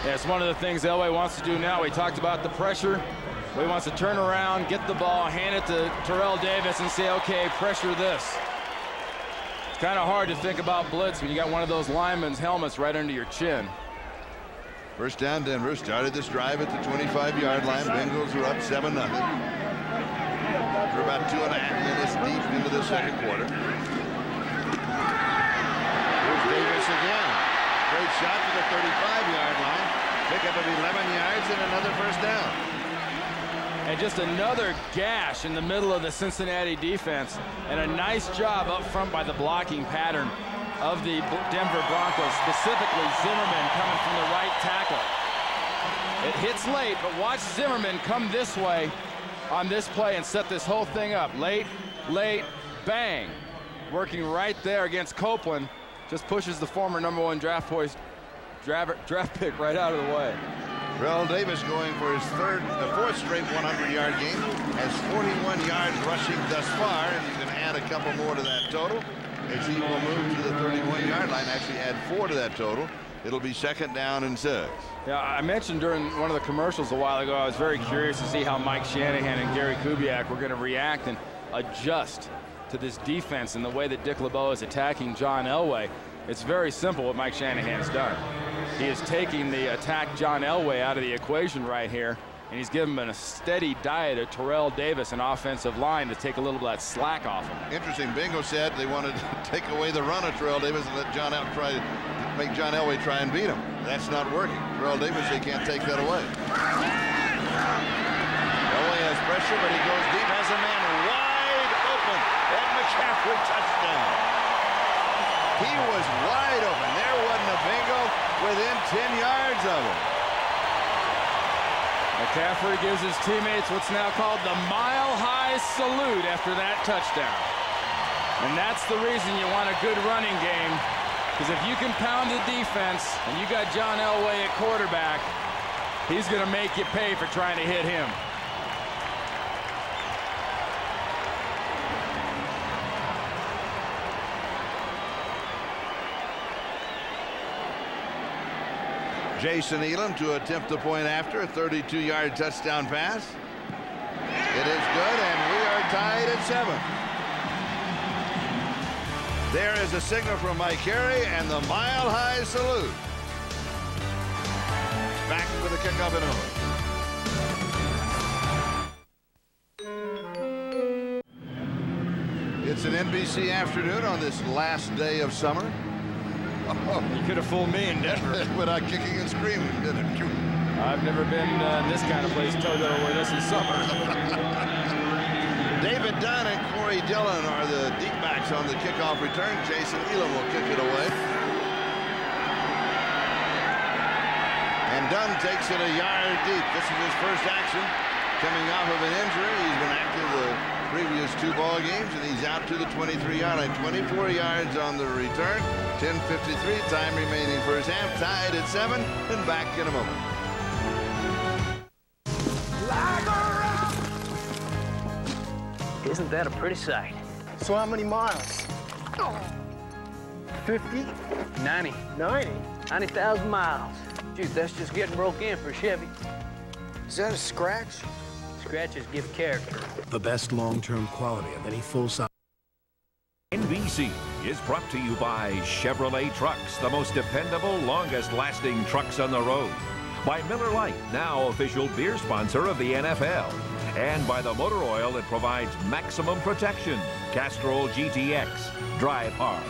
Yeah, it's one of the things Elway wants to do now. We talked about the pressure. He wants to turn around, get the ball, hand it to Terrell Davis and say, okay, pressure this. It's kind of hard to think about blitz when you got one of those linemen's helmets right under your chin. First down, Denver started this drive at the 25-yard line. Bengals are up 7-0. We're about 2.5 minutes deep into the second quarter. Here's Davis again. Great shot to the 35-yard line. Pickup of 11 yards and another first down. And just another gash in the middle of the Cincinnati defense, and a nice job up front by the blocking pattern of the Denver Broncos, specifically Zimmerman coming from the right tackle. It hits late, but watch Zimmerman come this way on this play and set this whole thing up. Late, bang. Working right there against Copeland. Just pushes the former #1 draft pick right out of the way. Terrell Davis going for his fourth straight 100-yard game. Has 41 yards rushing thus far, and you can add a couple more to that total as he will move to the 31-yard line. Actually add 4 to that total. It'll be second down and 6. Yeah, I mentioned during one of the commercials a while ago, I was very curious to see how Mike Shanahan and Gary Kubiak were going to react and adjust to this defense and the way that Dick LeBeau is attacking John Elway. It's very simple what Mike Shanahan's done. He is taking the attack John Elway out of the equation right here, and he's given him a steady diet of Terrell Davis, an offensive line, to take a little of that slack off him. Interesting. Bingo said they wanted to take away the run of Terrell Davis and let make John Elway try and beat him. That's not working. Terrell Davis, they can't take that away. Elway has pressure, but he goes deep, has a man wide open. Ed McCaffrey, touchdown. He was wide open. There wasn't a bingo within 10 yards of him. McCaffrey gives his teammates what's now called the mile-high salute after that touchdown. And that's the reason you want a good running game, because if you can pound the defense and you got John Elway at quarterback, he's going to make you pay for trying to hit him. Jason Elam to attempt the point after a 32-yard touchdown pass. It is good, and we tied at 7. There is a signal from Mike Carey and the mile-high salute. Back with the kickoff in a moment. It's an NBC afternoon on this last day of summer. Oh, you could have fooled me in Denver. Without kicking and screaming, didn't it? I've never been in this kind of place, Toto, where this is summer. David Dunn and Corey Dillon are the deep backs on the kickoff return. Jason Elam will kick it away. And Dunn takes it a yard deep. This is his first action coming off of an injury. He's been active the previous 2 ball games, and he's out to the 23-yard line. 24 yards on the return. 10:53 time remaining first half. Tied at 7, and back in a moment. Isn't that a pretty sight? So how many miles? 50? 90. 90? 90,000 miles. Dude, that's just getting broke in for Chevy. Is that a scratch? Scratches give character. The best long-term quality of any full-size. NBC is brought to you by Chevrolet Trucks, the most dependable, longest-lasting trucks on the road. By Miller Lite, now official beer sponsor of the NFL. And by the motor oil that provides maximum protection. Castrol GTX. Drive hard.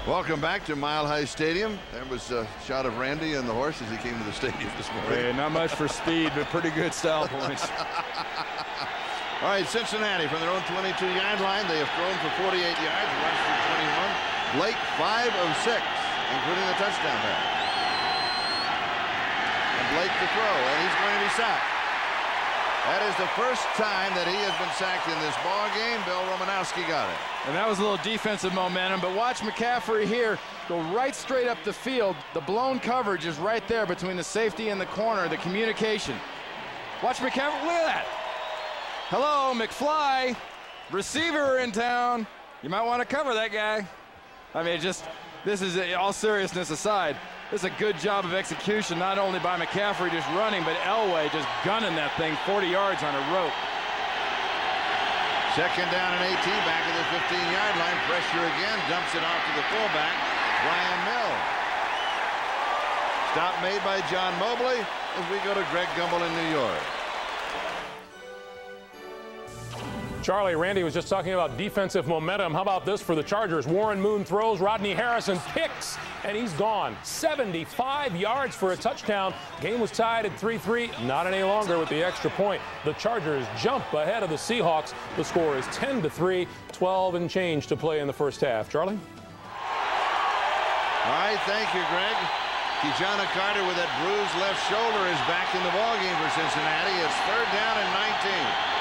Welcome back to Mile High Stadium. There was a shot of Randy and the horse as he came to the stadium this morning. Hey, not much for speed, but pretty good style points. All right, Cincinnati from their own 22-yard line. They have thrown for 48 yards, rushed for 21. Blake 5 of 6, including the touchdown pass. And Blake to throw, and he's going to be sacked. That is the first time that he has been sacked in this ball game. Bill Romanowski got it. And that was a little defensive momentum, but watch McCaffrey here go right straight up the field. The blown coverage is right there between the safety and the corner, the communication. Watch McCaffrey, look at that. Hello, McFly, receiver in town. You might want to cover that guy. I mean, this is, all seriousness aside, this is a good job of execution, not only by McCaffrey just running, but Elway just gunning that thing 40 yards on a rope. Second down and 18, back at the 15-yard line. Pressure again, dumps it off to the fullback, Brian Mills. Stop made by John Mobley as we go to Greg Gumbel in New York. Charlie, Randy was just talking about defensive momentum. How about this for the Chargers? Warren Moon throws, Rodney Harrison picks, and he's gone. 75 yards for a touchdown. Game was tied at 3-3. Not any longer with the extra point. The Chargers jump ahead of the Seahawks. The score is 10-3, 12 and change to play in the first half. Charlie? All right, thank you, Greg. Kijana Carter with that bruised left shoulder is back in the ballgame for Cincinnati. It's third down and 19.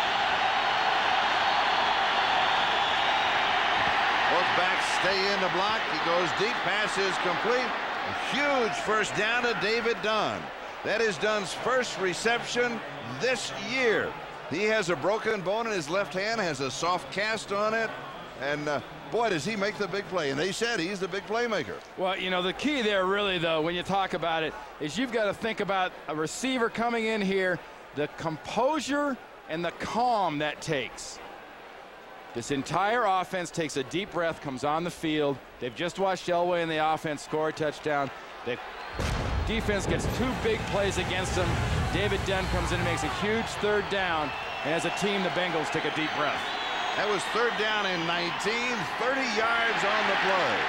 Both backs stay in the block. He goes deep. Pass is complete. A huge first down to David Dunn. That is Dunn's first reception this year. He has a broken bone in his left hand, has a soft cast on it, and boy, does he make the big play. And they said he's the big playmaker. Well, you know, the key there really, though, when you talk about it, is you've got to think about a receiver coming in here, the composure and the calm that takes. This entire offense takes a deep breath, comes on the field. They've just watched Elway and the offense score a touchdown. The defense gets 2 big plays against them. David Dunn comes in and makes a huge third down. And as a team, the Bengals take a deep breath. That was third down and 19, 30 yards on the play.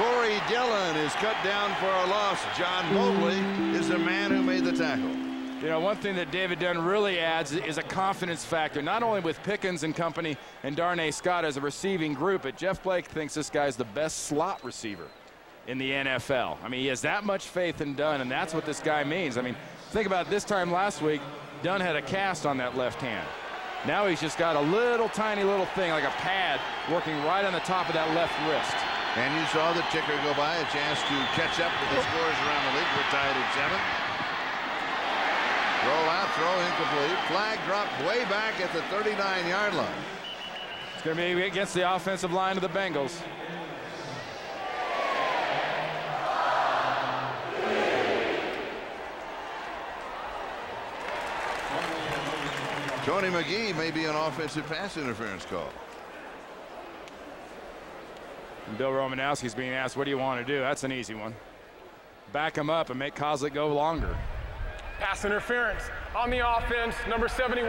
Corey Dillon is cut down for a loss. John Mobley is the man who made the tackle. You know, one thing that David Dunn really adds is a confidence factor, not only with Pickens and company and Darnay Scott as a receiving group, but Jeff Blake thinks this guy's the best slot receiver in the NFL. I mean, he has that much faith in Dunn, and that's what this guy means. I mean, think about it, this time last week, Dunn had a cast on that left hand. Now he's just got a little tiny little thing like a pad working right on the top of that left wrist. And you saw the ticker go by, a chance to catch up with the scores around the league. We're tied at 7. Roll out, throw incomplete. Flag dropped way back at the 39-yard line. It's going to be against the offensive line of the Bengals. Tony McGee may be an offensive pass interference call. And Bill Romanowski's being asked, what do you want to do? That's an easy one. Back him up and make Kozlik go longer. Pass interference on the offense, number 71.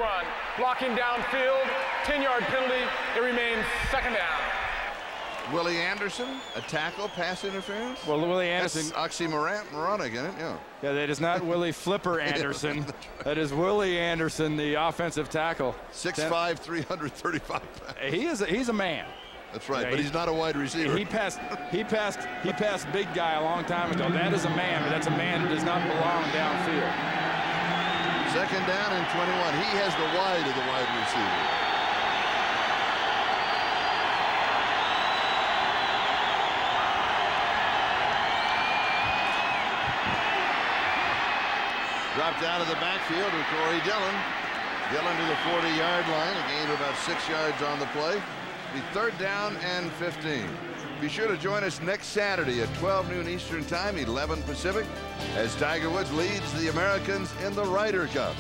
Blocking downfield, 10-yard penalty. It remains second down. Willie Anderson, a tackle, pass interference? Well, Willie Anderson. That's oxymoronic, isn't it? Yeah. Yeah, that is not Willie Flipper Anderson. That is Willie Anderson, the offensive tackle. 6'5", 335 pounds. He's a man. That's right, yeah, but he's not a wide receiver. He passed big guy a long time ago. That is a man, but that's a man who does not belong downfield. Second down and 21. He has the wide of the wide receiver. Dropped out of the backfield with Corey Dillon. Dillon to the 40-yard line, a gain of about 6 yards on the play. Be third down and 15. Be sure to join us next Saturday at 12 noon Eastern Time, 11 Pacific, as Tiger Woods leads the Americans in the Ryder Cup.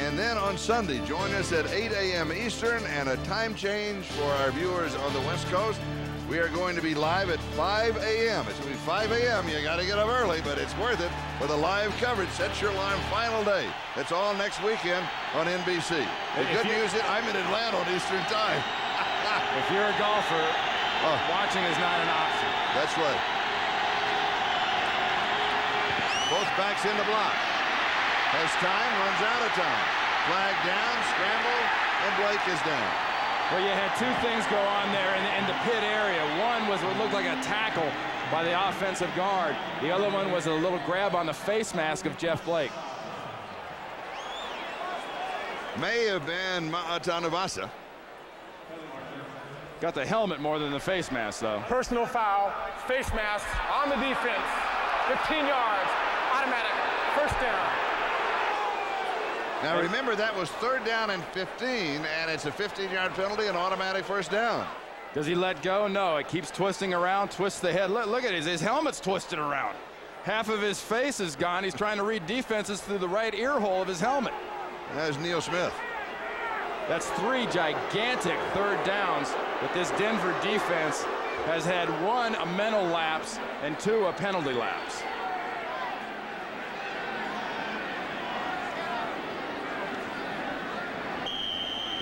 And then on Sunday, join us at 8 a.m. Eastern, and a time change for our viewers on the West Coast. We are going to be live at 5 a.m. It's going to be 5 a.m. You got to get up early, but it's worth it for the live coverage. Set your alarm. Final day. That's all next weekend on NBC. The good news is I'm in Atlanta on Eastern Time. If you're a golfer, watching is not an option. That's right. Both backs in the block. Has time, runs out of time. Flag down, scramble, and Blake is down. Well, you had two things go on there in the pit area. One was what looked like a tackle by the offensive guard. The other one was a little grab on the face mask of Jeff Blake. May have been Ma'atanavasa. Got the helmet more than the face mask, though. Personal foul, face mask on the defense. 15 yards, automatic, first down. Now remember, that was third down and 15, and it's a 15-yard penalty and automatic first down. Does he let go? No, it keeps twisting around, twists the head. Look at his helmet's twisted around. Half of his face is gone. He's trying to read defenses through the right ear hole of his helmet. There's Neil Smith. That's 3 gigantic third downs, but this Denver defense has had 1 a mental lapse and 2 a penalty lapse.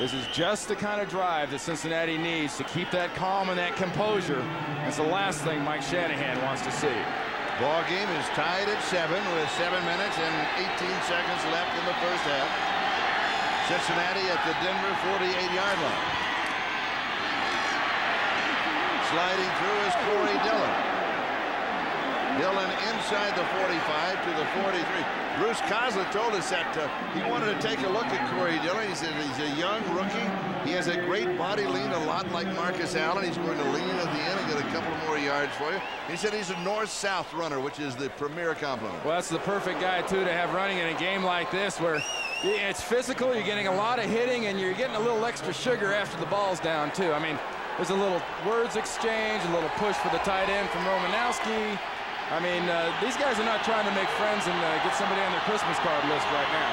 This is just the kind of drive that Cincinnati needs to keep that calm and that composure. That's the last thing Mike Shanahan wants to see. Ball game is tied at 7 with 7 minutes and 18 seconds left in the first half. Cincinnati at the Denver 48-yard line. Sliding through is Corey Dillon. Dillon inside the 45 to the 43. Bruce Kozlik told us that he wanted to take a look at Corey Dillon. He said he's a young rookie. He has a great body lean, a lot like Marcus Allen. He's going to lean at the end and get a couple more yards for you. He said he's a north-south runner, which is the premier compliment. Well, that's the perfect guy, too, to have running in a game like this where it's physical, you're getting a lot of hitting, and you're getting a little extra sugar after the ball's down, too. I mean, there's a little words exchange, a little push for the tight end from Romanowski. I mean, these guys are not trying to make friends and get somebody on their Christmas card list right now.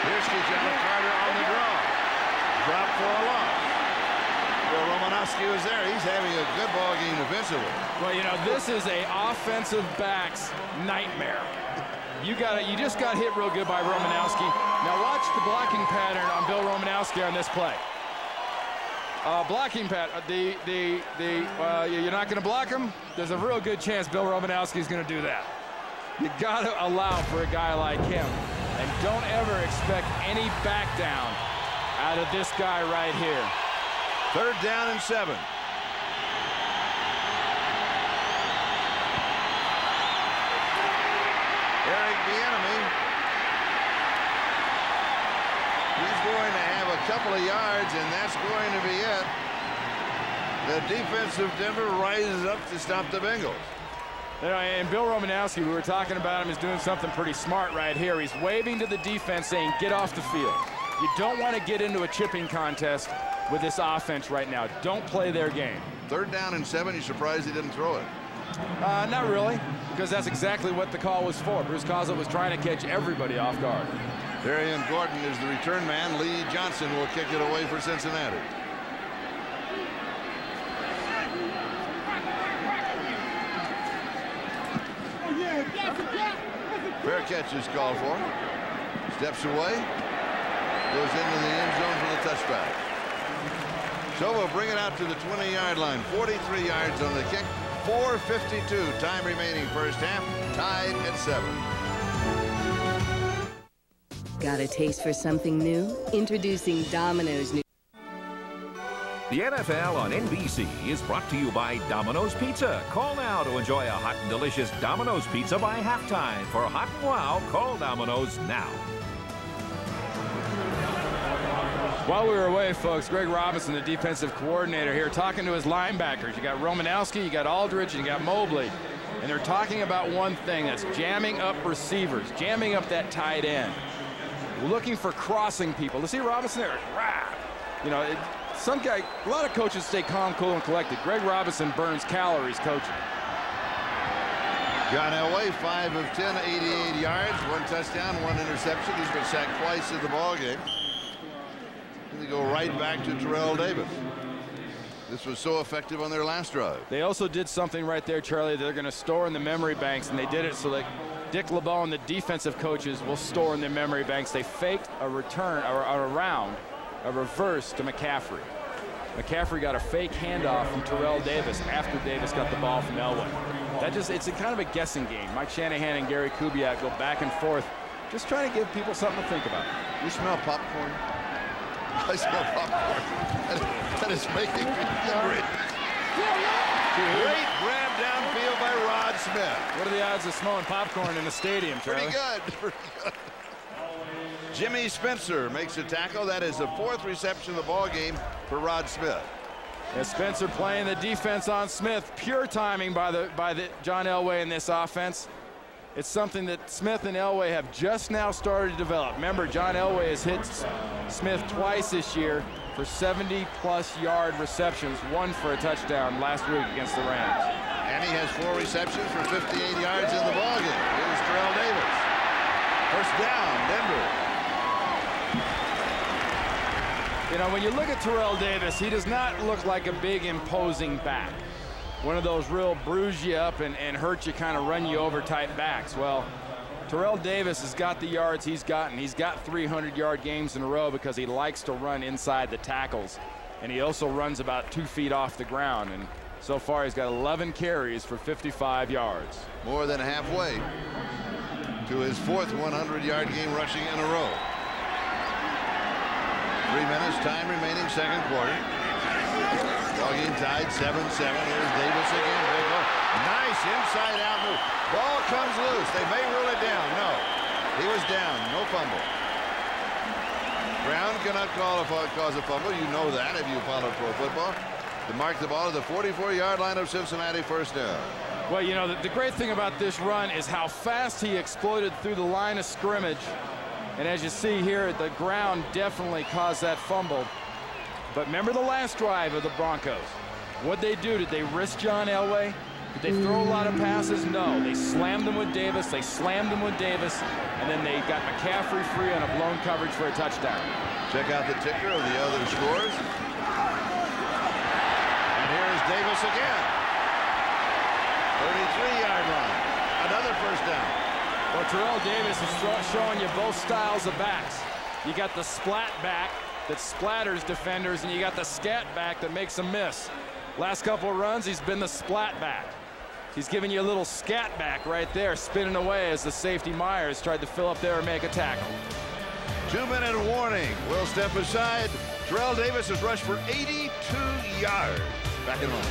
Here's Jalen Carter on the draw. Drop for a loss. Well, Romanowski was there. He's having a good ball game defensively. Well, you know, this is a offensive back's nightmare. You just got hit real good by Romanowski. Now watch the blocking pattern on Bill Romanowski on this play. Blocking pattern. You're not going to block him. There's a real good chance Bill Romanowski is going to do that. You got to allow for a guy like him, and don't ever expect any back down out of this guy right here. Third down and 7. Eric Bieniemy. He's going to have a couple of yards, and that's going to be it. The defense of Denver rises up to stop the Bengals. You know, and Bill Romanowski, we were talking about him, is doing something pretty smart right here. He's waving to the defense saying, get off the field. You don't want to get into a chipping contest with this offense right now. Don't play their game. Third down and 7. You surprised he didn't throw it? Not really, because that's exactly what the call was for. Bruce Kozlik was trying to catch everybody off guard. Darian Gordon is the return man. Lee Johnson will kick it away for Cincinnati. Fair catch is called for. Steps away. Goes into the end zone for the touchback. So we'll bring it out to the 20-yard line. 43 yards on the kick. 4:52 time remaining first half. Tied at 7. Got a taste for something new? Introducing Domino's new. The NFL on NBC is brought to you by Domino's Pizza. Call now to enjoy a hot and delicious Domino's Pizza by halftime. For hot and wow, call Domino's now. While we were away, folks, Greg Robinson, the defensive coordinator here, talking to his linebackers. You got Romanowski, you got Aldridge, and you got Mobley. And they're talking about one thing, that's jamming up receivers, jamming up that tight end, looking for crossing people. To see Robinson there, rah! You know, a lot of coaches stay calm, cool, and collected. Greg Robinson burns calories coaching. John Elway, 5 of 10, 88 yards, 1 touchdown, 1 interception. He's been sacked twice in the ball game. They go right back to Terrell Davis. This was so effective on their last drive. They also did something right there, Charlie. They're going to store in the memory banks, and they did it so that Dick LeBeau and the defensive coaches will store in their memory banks. They faked a return or a reverse to McCaffrey. McCaffrey got a fake handoff from Terrell Davis after Davis got the ball from Elway. It's a kind of a guessing game. Mike Shanahan and Gary Kubiak go back and forth, just trying to give people something to think about. You smell popcorn? I smell popcorn. That is making me hungry. Great grab downfield by Rod Smith. What are the odds of smelling popcorn in the stadium, Charlie? Pretty good. Jimmy Spencer makes a tackle. That is the 4th reception of the ball game for Rod Smith. Yeah, Spencer playing the defense on Smith. Pure timing by the John Elway in this offense. It's something that Smith and Elway have just now started to develop. Remember, John Elway has hit Smith twice this year for 70-plus yard receptions, 1 for a touchdown last week against the Rams. And he has 4 receptions for 58 yards in the ballgame. Here's Terrell Davis. First down, Denver. You know, when you look at Terrell Davis, he does not look like a big, imposing back. One of those real bruise you up and hurt you, kind of run you over type backs. Well, Terrell Davis has got the yards he's gotten. He's got 300-yard games in a row because he likes to run inside the tackles. And he also runs about 2 feet off the ground. And so far, he's got 11 carries for 55 yards. More than halfway to his 4th 100-yard game rushing in a row. 3 minutes, time remaining, second quarter. Ball game tied 7-7. Here's Davis again. Nice inside-out move. Ball comes loose. They may rule it down. No. He was down. No fumble. Brown cannot cause a fumble. You know that if you follow pro football. To mark the ball at the 44-yard line of Cincinnati, first down. Well, you know, the great thing about this run is how fast he exploded through the line of scrimmage. And as you see here, the ground definitely caused that fumble. But remember the last drive of the Broncos. What'd they do? Did they risk John Elway? Did they throw a lot of passes? No. They slammed them with Davis. They slammed them with Davis. And then they got McCaffrey free on a blown coverage for a touchdown. Check out the ticker of the other scores. And here's Davis again. 33-yard line. Another first down. Well, Terrell Davis is showing you both styles of backs. You got the splat back that splatters defenders, and you got the scat back that makes them miss. Last couple of runs, he's been the splat back. He's giving you a little scat back right there, spinning away as the safety Myers tried to fill up there and make a tackle. 2-minute warning. We'll step aside. Terrell Davis has rushed for 82 yards. Back in line.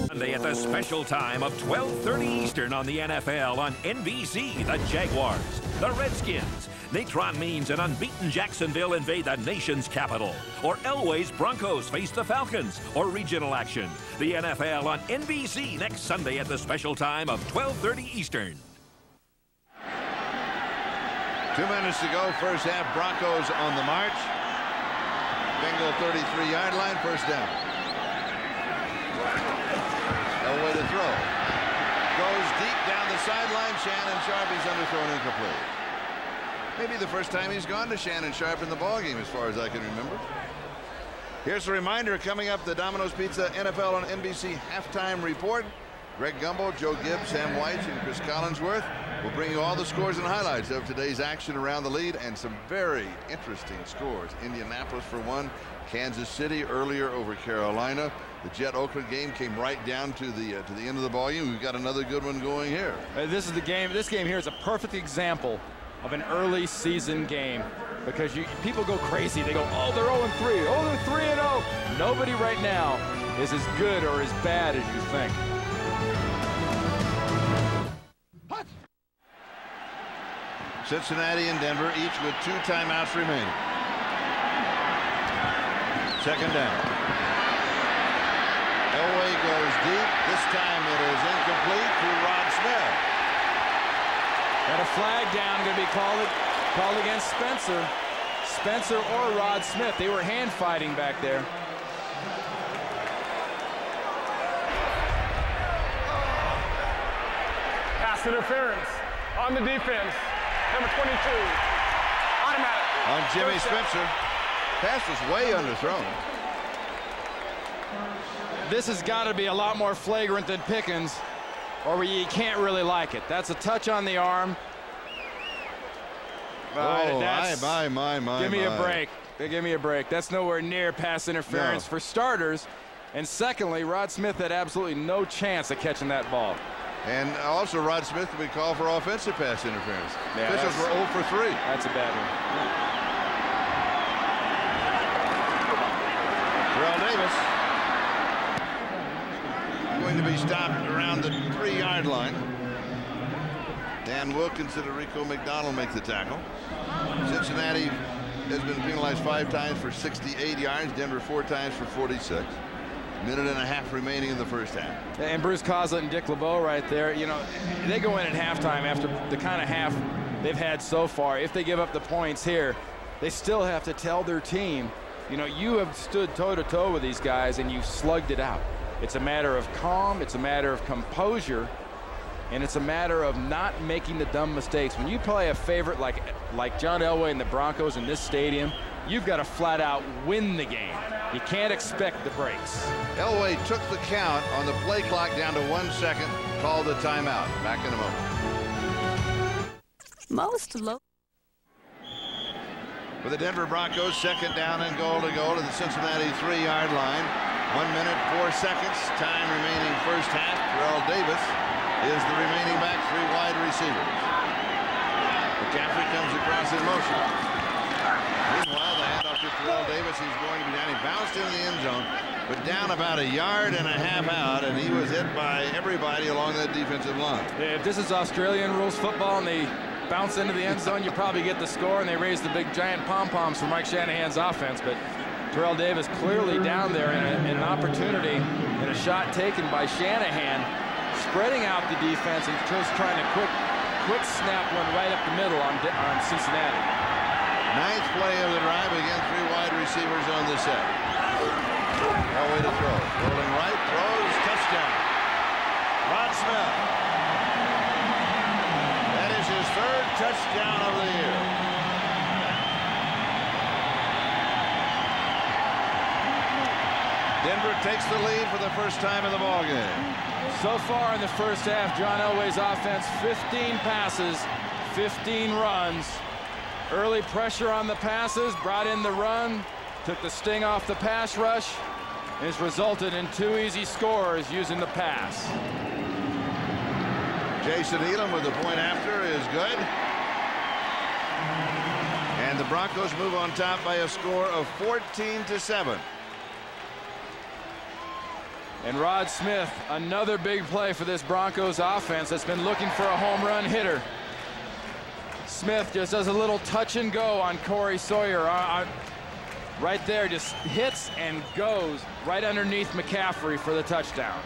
Sunday at the special time of 12:30 Eastern on the NFL on NBC. The Jaguars, the Redskins, Natron Means and unbeaten Jacksonville invade the nation's capital. Or Elway's Broncos face the Falcons. Or regional action. The NFL on NBC next Sunday at the special time of 12:30 Eastern. 2 minutes to go. First half. Broncos on the march. Bengal 33-yard line. First down. Elway to throw. Goes deep down the sideline. Shannon Sharp. He's underthrown, incomplete. Maybe the first time he's gone to Shannon Sharpe in the ballgame, as far as I can remember. Here's a reminder coming up: the Domino's Pizza NFL on NBC halftime report. Greg Gumbel, Joe Gibbs, Sam White, and Chris Collinsworth will bring you all the scores and highlights of today's action around the lead, and some very interesting scores. Indianapolis for one, Kansas City earlier over Carolina. The Jet-Oakland game came right down to the end of the volume. We've got another good one going here. This is the game. This game here is a perfect example of an early season game, because people go crazy. They go, oh, they're 0-3. Oh, they're 3-0. Nobody right now is as good or as bad as you think. Cincinnati and Denver, each with 2 timeouts remaining. Second down. Elway goes deep. This time it is incomplete to Rod Smith. And a flag down going to be called against Spencer. Spencer or Rod Smith. They were hand fighting back there. Pass interference on the defense. Number 22, automatic. On Jimmy Spencer. Pass was way underthrown. This has got to be a lot more flagrant than Pickens, or you can't really like it. That's a touch on the arm. Oh, my. Give me a break. Give me a break. That's nowhere near pass interference for starters. And secondly, Rod Smith had absolutely no chance of catching that ball. And also, Rod Smith could be called for offensive pass interference. Yeah, officials were 0 for 3. That's a bad one. Terrell Davis going to be stopped around the 3-yard line. Dan Wilkins and Rico McDonald make the tackle. Cincinnati has been penalized 5 times for 68 yards. Denver 4 times for 46. Minute and a half remaining in the first half. And Bruce Coslett and Dick LeBeau right there. You know, they go in at halftime after the kind of half they've had so far. If they give up the points here, they still have to tell their team, you know, you have stood toe-to-toe with these guys and you've slugged it out. It's a matter of calm. It's a matter of composure. And it's a matter of not making the dumb mistakes. When you play a favorite like John Elway and the Broncos in this stadium, you've got to flat out win the game. You can't expect the breaks. Elway took the count on the play clock down to 1 second, called the timeout. Back in a moment. Most low. For the Denver Broncos, second down and goal to go to the Cincinnati 3-yard line. 1 minute, 4 seconds. Time remaining first half. Terrell Davis is the remaining back, 3 wide receivers. McCaffrey comes across in motion. Meanwhile, the handoff to Terrell Davis. He's going to be down. He bounced into the end zone, but down about 1.5 yards out, and he was hit by everybody along that defensive line. Yeah, if this is Australian rules football and they bounce into the end zone, you probably get the score, and they raise the big giant pom-poms for Mike Shanahan's offense. But Terrell Davis clearly down there in an opportunity and a shot taken by Shanahan, spreading out the defense and just trying to quick snap one right up the middle on Cincinnati. 9th play of the drive. Again, 3 wide receivers on the set. Elway to throw. Rolling right, throws, touchdown. Rod Smith. That is his 3rd touchdown of the year. Denver takes the lead for the first time in the ballgame. So far in the first half, John Elway's offense, 15 passes, 15 runs. Early pressure on the passes, brought in the run, took the sting off the pass rush, and has resulted in 2 easy scores using the pass. Jason Elam with the point after is good. And the Broncos move on top by a score of 14-7. And Rod Smith, another big play for this Broncos offense that's been looking for a home run hitter. Smith just does a little touch and go on Corey Sawyer. Right there, just hits and goes right underneath McCaffrey for the touchdown.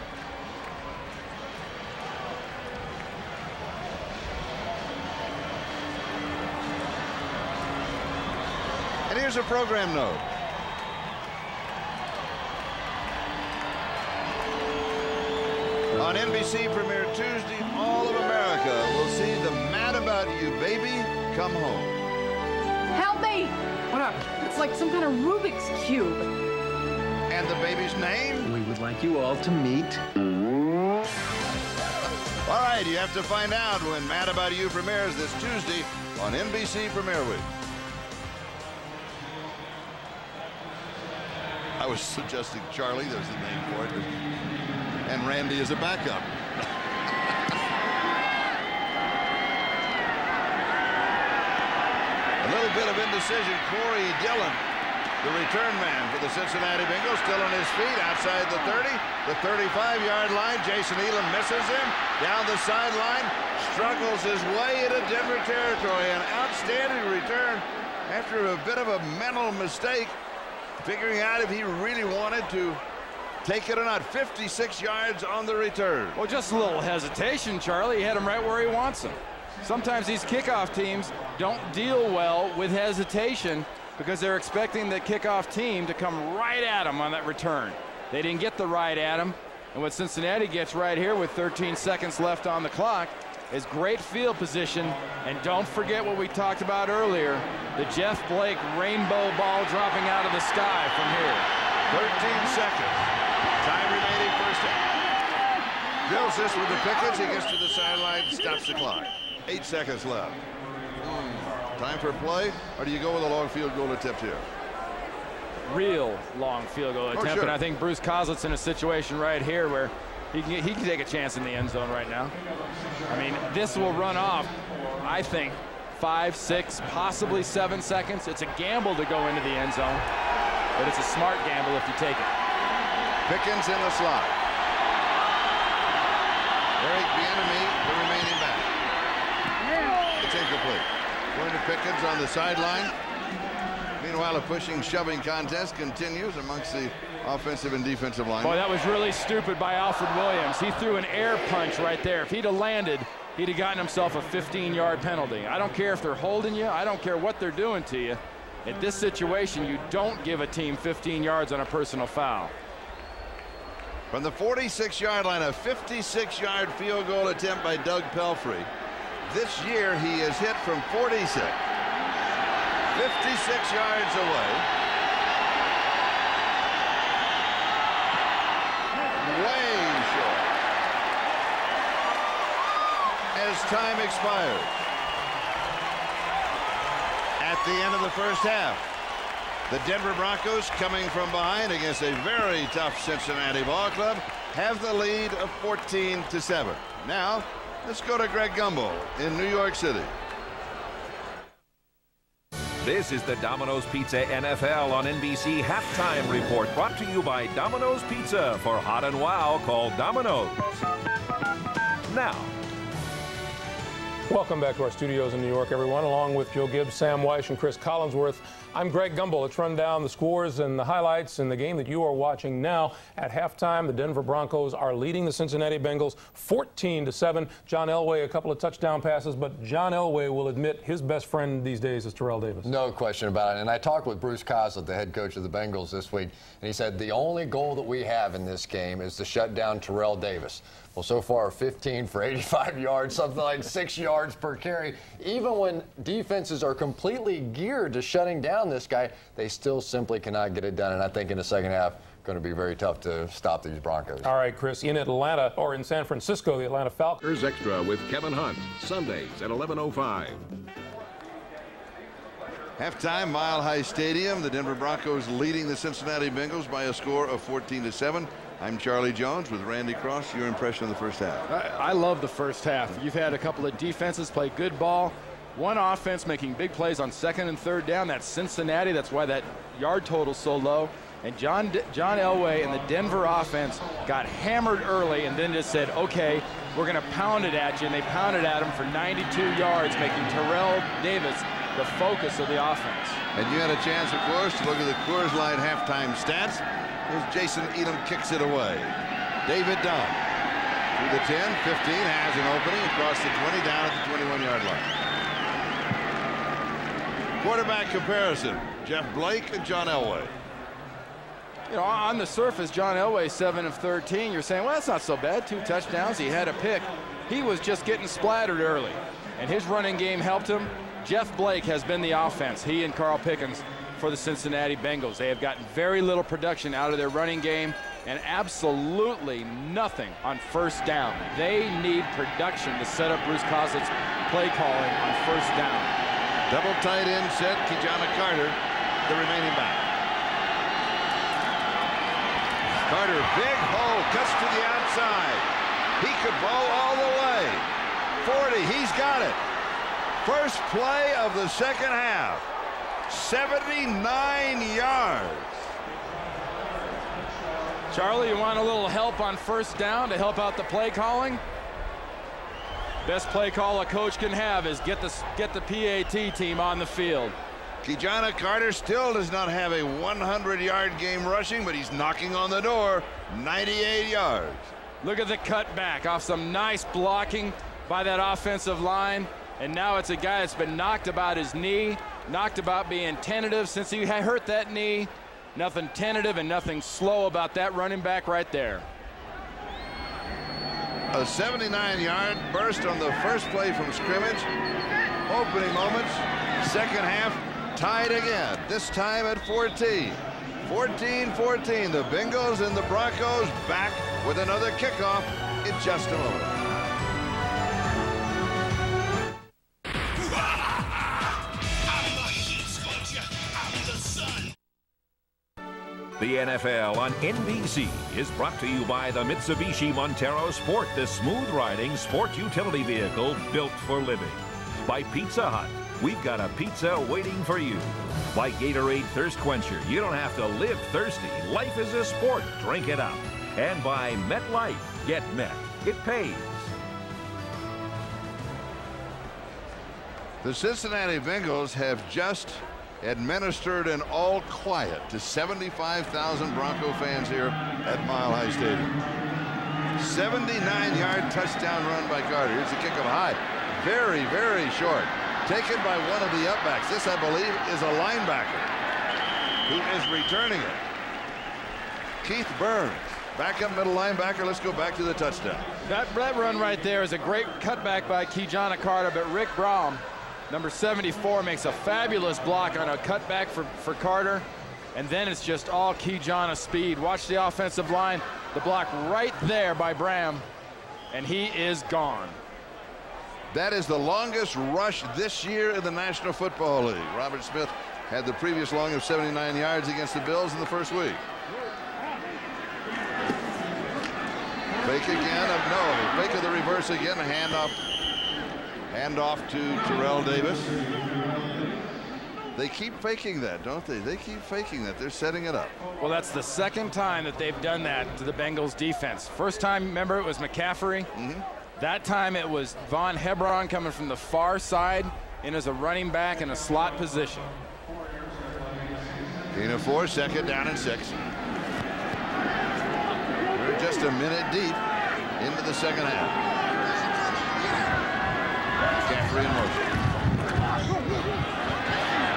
And here's a program note. On NBC premiere Tuesday, all of America will see the Mad About You Baby Come Home. Help me! What happened? It's like some kind of Rubik's Cube. And the baby's name? We would like you all to meet. All right, you have to find out when Mad About You premieres this Tuesday on NBC Premiere Week. I was suggesting Charlie, there's the name for it, and Randy is a backup. A little bit of indecision. Corey Dillon, the return man for the Cincinnati Bengals, still on his feet outside the 30, the 35-yard line. Jason Elam misses him down the sideline, struggles his way into Denver territory. An outstanding return after a bit of a mental mistake, figuring out if he really wanted to take it or not. 56 yards on the return. Well, just a little hesitation, Charlie. He had him right where he wants him. Sometimes these kickoff teams don't deal well with hesitation because they're expecting the kickoff team to come right at them on that return. They didn't get the right at him, and what Cincinnati gets right here with 13 seconds left on the clock is great field position. And don't forget what we talked about earlier, the Jeff Blake rainbow ball dropping out of the sky from here. 13 seconds. Time remaining first half. Drills this with the Pickens. He gets to the sideline, stops the clock. 8 seconds left. Time for play, or do you go with a long field goal attempt here? Real long field goal attempt, sure. And I think Bruce Kozlitz's in a situation right here where he can take a chance in the end zone right now. I mean, this will run off, I think, 5, 6, possibly 7 seconds. It's a gamble to go into the end zone, but it's a smart gamble if you take it. Pickens in the slot. Eric Bieniemy, the remaining back. It's incomplete. Going to Pickens on the sideline. Meanwhile, a pushing, shoving contest continues amongst the offensive and defensive line. Boy, that was really stupid by Alfred Williams. He threw an air punch right there. If he'd have landed, he'd have gotten himself a 15-yard penalty. I don't care if they're holding you. I don't care what they're doing to you. In this situation, you don't give a team 15 yards on a personal foul. From the 46-yard line, a 56-yard field goal attempt by Doug Pelfrey. This year, he has hit from 46. 56 yards away. Way short. As time expired. At the end of the first half, the Denver Broncos, coming from behind against a very tough Cincinnati ball club, have the lead of 14-7. Now, let's go to Greg Gumbel in New York City. This is the Domino's Pizza NFL on NBC Halftime Report, brought to you by Domino's Pizza. For hot and wow, call Domino's. Now. Welcome back to our studios in New York, everyone. Along with Joe Gibbs, Sam Weish, and Chris Collinsworth, I'm Greg Gumbel. Let's run down the scores and the highlights in the game that you are watching now. At halftime, the Denver Broncos are leading the Cincinnati Bengals 14-7. John Elway, a couple of touchdown passes, but John Elway will admit his best friend these days is Terrell Davis. No question about it. And I talked with Bruce Kozlitz's, the head coach of the Bengals, this week, and he said the only goal that we have in this game is to shut down Terrell Davis. Well, so far, 15 for 85 yards, something like 6 yards per carry. Even when defenses are completely geared to shutting down this guy, they still simply cannot get it done. And I think in the second half, going to be very tough to stop these Broncos. All right, Chris, in Atlanta, or in San Francisco, the Atlanta Falcons. Extra with Kevin Hunt, Sundays at 11:05. Halftime, Mile High Stadium. The Denver Broncos leading the Cincinnati Bengals by a score of 14-7. I'm Charlie Jones with Randy Cross. Your impression of the first half? I love the first half. You've had a couple of defenses play good ball. One offense making big plays on second and third down. That's Cincinnati. That's why that yard total's so low. And John Elway and the Denver offense got hammered early and then just said, okay, we're going to pound it at you. And they pounded at him for 92 yards, making Terrell Davis the focus of the offense. And you had a chance, of course, to look at the Coors Light halftime stats. As Jason Elam kicks it away. David Dunn through the 10, 15, has an opening across the 20, down at the 21-yard line. Quarterback comparison, Jeff Blake and John Elway. You know, on the surface, John Elway 7 of 13. You're saying, well, that's not so bad. 2 touchdowns. He had a pick. He was just getting splattered early, and his running game helped him. Jeff Blake has been the offense, he and Carl Pickens, for the Cincinnati Bengals. They have gotten very little production out of their running game and absolutely nothing on first down. They need production to set up Bruce Coslett's play calling on first down. Double tight end set, Kijana Carter, the remaining back. Carter, big hole, cuts to the outside. He could bow all the way. 40, he's got it. First play of the second half. 79 yards. Charlie, you want a little help on first down to help out the play calling? Best play call a coach can have is get the PAT team on the field. Kijana Carter still does not have a 100-yard game rushing, but he's knocking on the door. 98 yards. Look at the cutback off some nice blocking by that offensive line. And now it's a guy that's been knocked about his knee, knocked about being tentative since he hurt that knee. Nothing tentative and nothing slow about that running back right there. A 79-yard burst on the first play from scrimmage. Opening moments, second half, tied again, this time at 14. 14-14, the Bengals and the Broncos back with another kickoff in just a moment. The NFL on NBC is brought to you by the Mitsubishi Montero Sport, the smooth-riding sport utility vehicle built for living. By Pizza Hut, we've got a pizza waiting for you. By Gatorade Thirst Quencher, you don't have to live thirsty. Life is a sport. Drink it up. And by MetLife, get Met. It pays. The Cincinnati Bengals have just administered an all quiet to 75,000 Bronco fans here at Mile High Stadium. 79-yard touchdown run by Carter. Here's the kickoff high. Very, very short. Taken by one of the upbacks. This, I believe, is a linebacker who is returning it. Keith Burns, backup middle linebacker. Let's go back to the touchdown. That run right there is a great cutback by Kijana Carter, but Rick Braum, number 74, makes a fabulous block on a cutback for Carter, and then it's just all Kijana speed. Watch the offensive line, the block right there by Braum, and he is gone. That is the longest rush this year in the National Football League. Robert Smith had the previous long of 79 yards against the Bills in the first week. Fake again, no, fake of the reverse again, hand off to Terrell Davis. They keep faking that, don't they? They keep faking that. They're setting it up. Well, that's the second time that they've done that to the Bengals defense. First time, remember, it was McCaffrey. That time it was Von Hebron coming from the far side in as a running back in a slot position. Gain of 4, second down and 6. We're just a minute deep into the second half. McCaffrey in motion.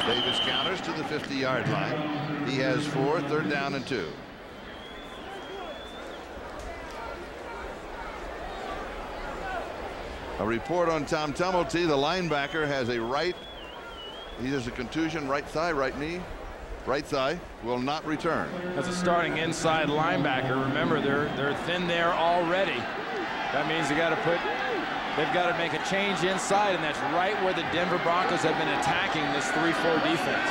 Davis counters to the 50-yard line. He has 4, third down and 2. A report on Tom Tumulty, the linebacker has he has a contusion, right thigh, right knee, right thigh, will not return. As a starting inside linebacker, remember they're thin there already. That means they've got to make a change inside, and that's right where the Denver Broncos have been attacking this 3-4 defense.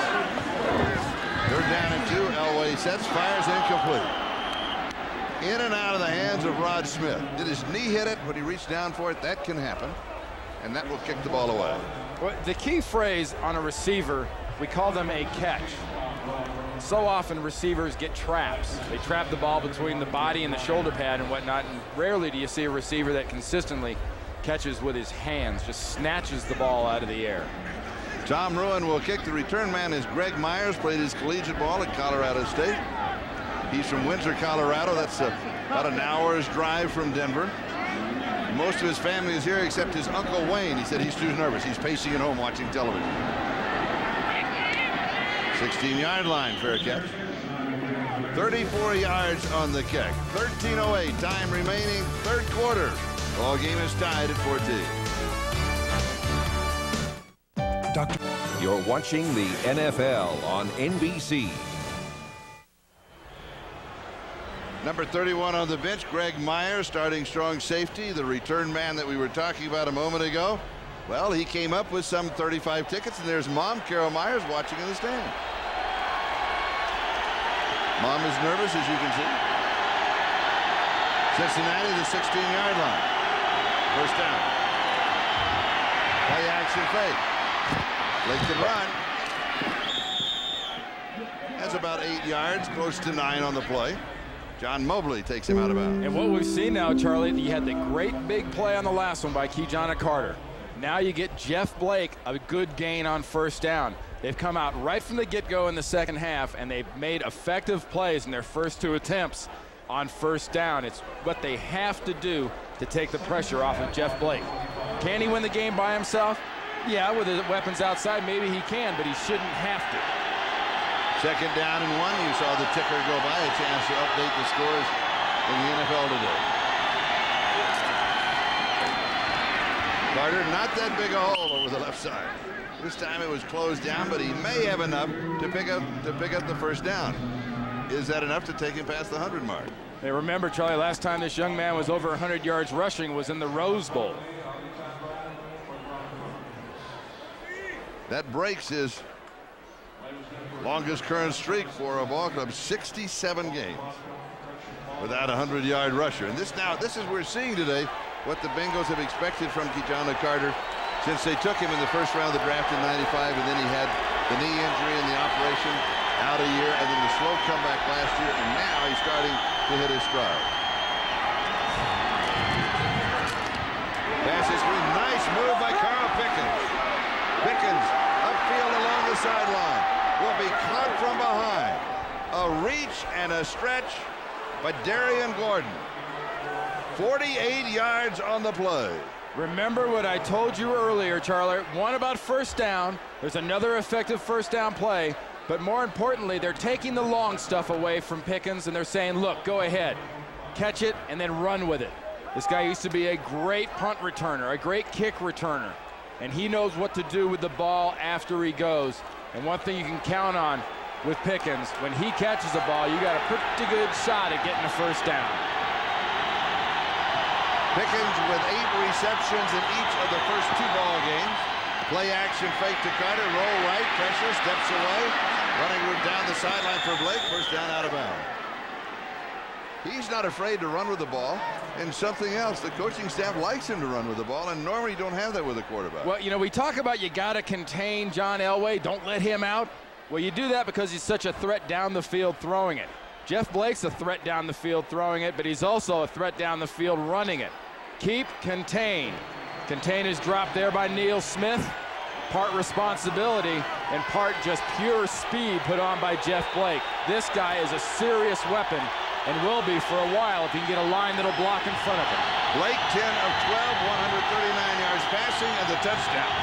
Third down and 2, Elway sets, fires incomplete. In and out of the hands of Rod Smith. Did his knee hit it when he reached down for it? That can happen, and that will kick the ball away. Well, the key phrase on a receiver, we call them a catch. So often receivers get traps. They trap the ball between the body and the shoulder pad and whatnot, and rarely do you see a receiver that consistently catches with his hands, just snatches the ball out of the air. Tom Ruin will kick. The return man is Greg Myers, played his collegiate ball at Colorado State. He's from Windsor, Colorado. That's about an hour's drive from Denver. Most of his family is here except his Uncle Wayne. He said he's too nervous. He's pacing at home watching television. 16-yard line, fair catch. 34 yards on the kick. 13:08, time remaining, third quarter. Ball game is tied at 14. Dr. You're watching the NFL on NBC. Number 31 on the bench, Greg Myers, starting strong safety, the return man that we were talking about a moment ago. Well, he came up with some 35 tickets, and there's Mom, Carol Myers, watching in the stand. Mom is nervous, as you can see. Cincinnati, the 16-yard line. First down. Play action fake. Blake can run. Has about 8 yards, close to 9 on the play. John Mobley takes him out of bounds. And what we've seen now, Charlie, you had the great big play on the last one by Keyjana Carter. Now you get Jeff Blake a good gain on first down. They've come out right from the get-go in the second half, and they've made effective plays in their first 2 attempts on first down. It's what they have to do to take the pressure off of Jeff Blake. Can he win the game by himself? Yeah, with his weapons outside, maybe he can, but he shouldn't have to. Second down and 1. You saw the ticker go by. A chance to update the scores in the NFL today. Carter, not that big a hole over the left side. This time it was closed down, but he may have enough to pick up the first down. Is that enough to take him past the 100 mark? Hey, remember, Charlie, last time this young man was over 100 yards rushing was in the Rose Bowl. That breaks his longest current streak for a ball club, 67 games without a 100-yard rusher. And this is we're seeing today what the Bengals have expected from Keyjana Carter since they took him in the first round of the draft in '95, and then he had the knee injury and the operation out a year, and then the slow comeback last year, and now he's starting to hit his stride. Passes screen, nice move by Carl Pickens. Pickens upfield along the sideline. Will be caught from behind. A reach and a stretch by Darian Gordon. 48 yards on the play. Remember what I told you earlier, Charlie. One about first down. There's another effective first down play. But more importantly, they're taking the long stuff away from Pickens, and they're saying, look, go ahead. Catch it and then run with it. This guy used to be a great punt returner, a great kick returner. And he knows what to do with the ball after he goes. And one thing you can count on with Pickens, when he catches the ball, you got a pretty good shot at getting the first down. Pickens with 8 receptions in each of the first 2 ball games. Play action fake to Carter, roll right, pressure, steps away. Running route down the sideline for Blake, first down out of bounds. He's not afraid to run with the ball, and something else, the coaching staff likes him to run with the ball, and normally you don't have that with a quarterback. Well, you know, we talk about you got to contain John Elway, don't let him out. Well, you do that because he's such a threat down the field throwing it. Jeff Blake's a threat down the field throwing it, but he's also a threat down the field running it. Keep contain. Contain is dropped there by Neil Smith. Part responsibility and part just pure speed put on by Jeff Blake. This guy is a serious weapon and will be for a while if he can get a line that'll block in front of him. Blake 10 of 12, 139 yards passing, and the touchdown.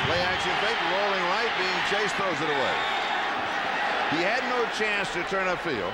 Play action fake, rolling right, being chased, throws it away. He had no chance to turn upfield.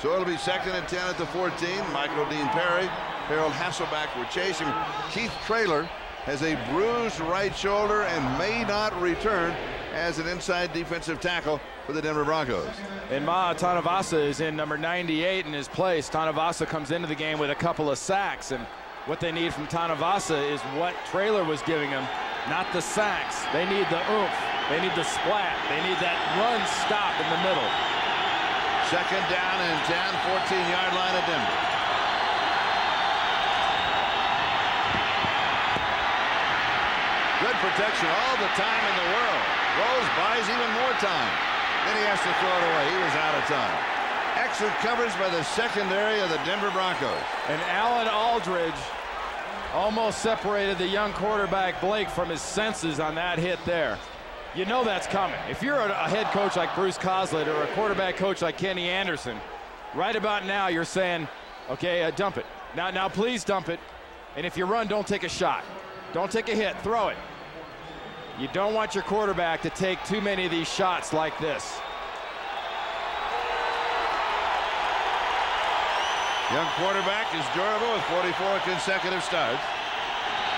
So it'll be 2nd and 10 at the 14. Michael Dean Perry, Harold Hasselback were chasing. Keith Traylor has a bruised right shoulder and may not return as an inside defensive tackle for the Denver Broncos. And Ma'a Tanavasa is in number 98 in his place. Tanavasa comes into the game with a couple of sacks, and what they need from Tanavasa is what Traylor was giving him, not the sacks. They need the oomph. They need the splat. They need that run stop in the middle. 2nd down and 10, 14-yard line of Denver. Good protection all the time in the world. Rose buys even more time. Then he has to throw it away. He was out of time. Excellent coverage by the secondary of the Denver Broncos. And Alan Aldridge almost separated the young quarterback Blake from his senses on that hit there. You know that's coming. If you're a head coach like Bruce Coslett or a quarterback coach like Kenny Anderson, right about now you're saying, okay, dump it. Now please dump it. And if you run, don't take a shot. Don't take a hit. Throw it. You don't want your quarterback to take too many of these shots like this. Young quarterback is durable with 44 consecutive starts.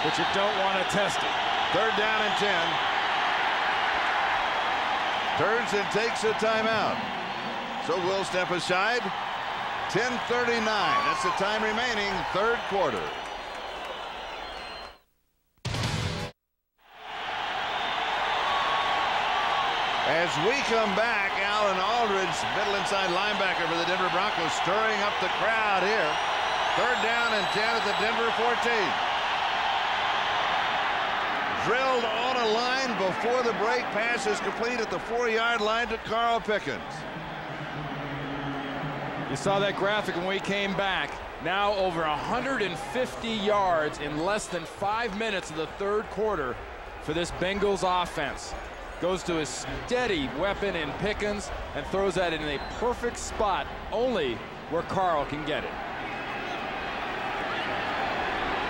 But you don't want to test it. 3rd down and 10. Turns and takes a timeout. So we'll step aside. 10:39. That's the time remaining. 3rd quarter. As we come back, Alan Aldridge, middle inside linebacker for the Denver Broncos, stirring up the crowd here. 3rd down and 10 at the Denver 14. Drilled on a line before the break. Pass is complete at the 4-yard line to Carl Pickens. You saw that graphic when we came back. Now over 150 yards in less than 5 minutes of the 3rd quarter for this Bengals offense. Goes to his steady weapon in Pickens and throws that in a perfect spot, only where Carl can get it.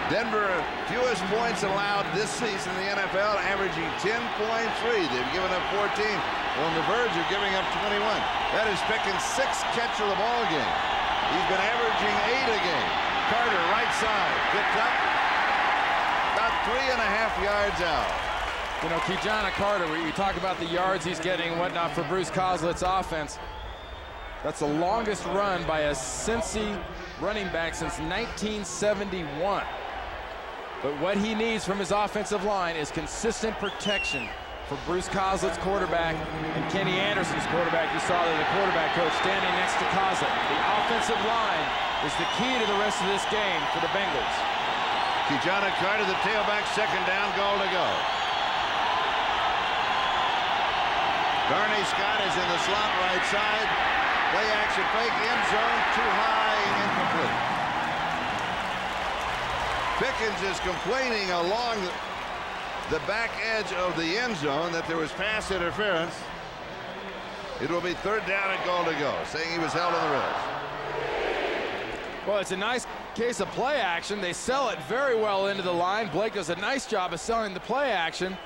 Denver, fewest points allowed this season in the NFL, averaging 10.3. They've given up 14. On the verge of giving up 21. That is Pickens' 6th catch of the ball game. He's been averaging 8 a game. Carter, right side, picked up about 3.5 yards out. You know, Kijana Carter, we talk about the yards he's getting and whatnot for Bruce Coslett's offense. That's the longest run by a Cincy running back since 1971. But what he needs from his offensive line is consistent protection for Bruce Coslett's quarterback and Kenny Anderson's quarterback. You saw that the quarterback coach standing next to Coslett. The offensive line is the key to the rest of this game for the Bengals. Kijana Carter, the tailback, 2nd down, goal to go. Darnay Scott is in the slot right side. Play action fake, end zone, too high, incomplete. Pickens is complaining along the back edge of the end zone that there was pass interference. It will be 3rd down and goal to go, saying he was held on the wrist. Well, it's a nice case of play action. They sell it very well into the line. Blake does a nice job of selling the play action.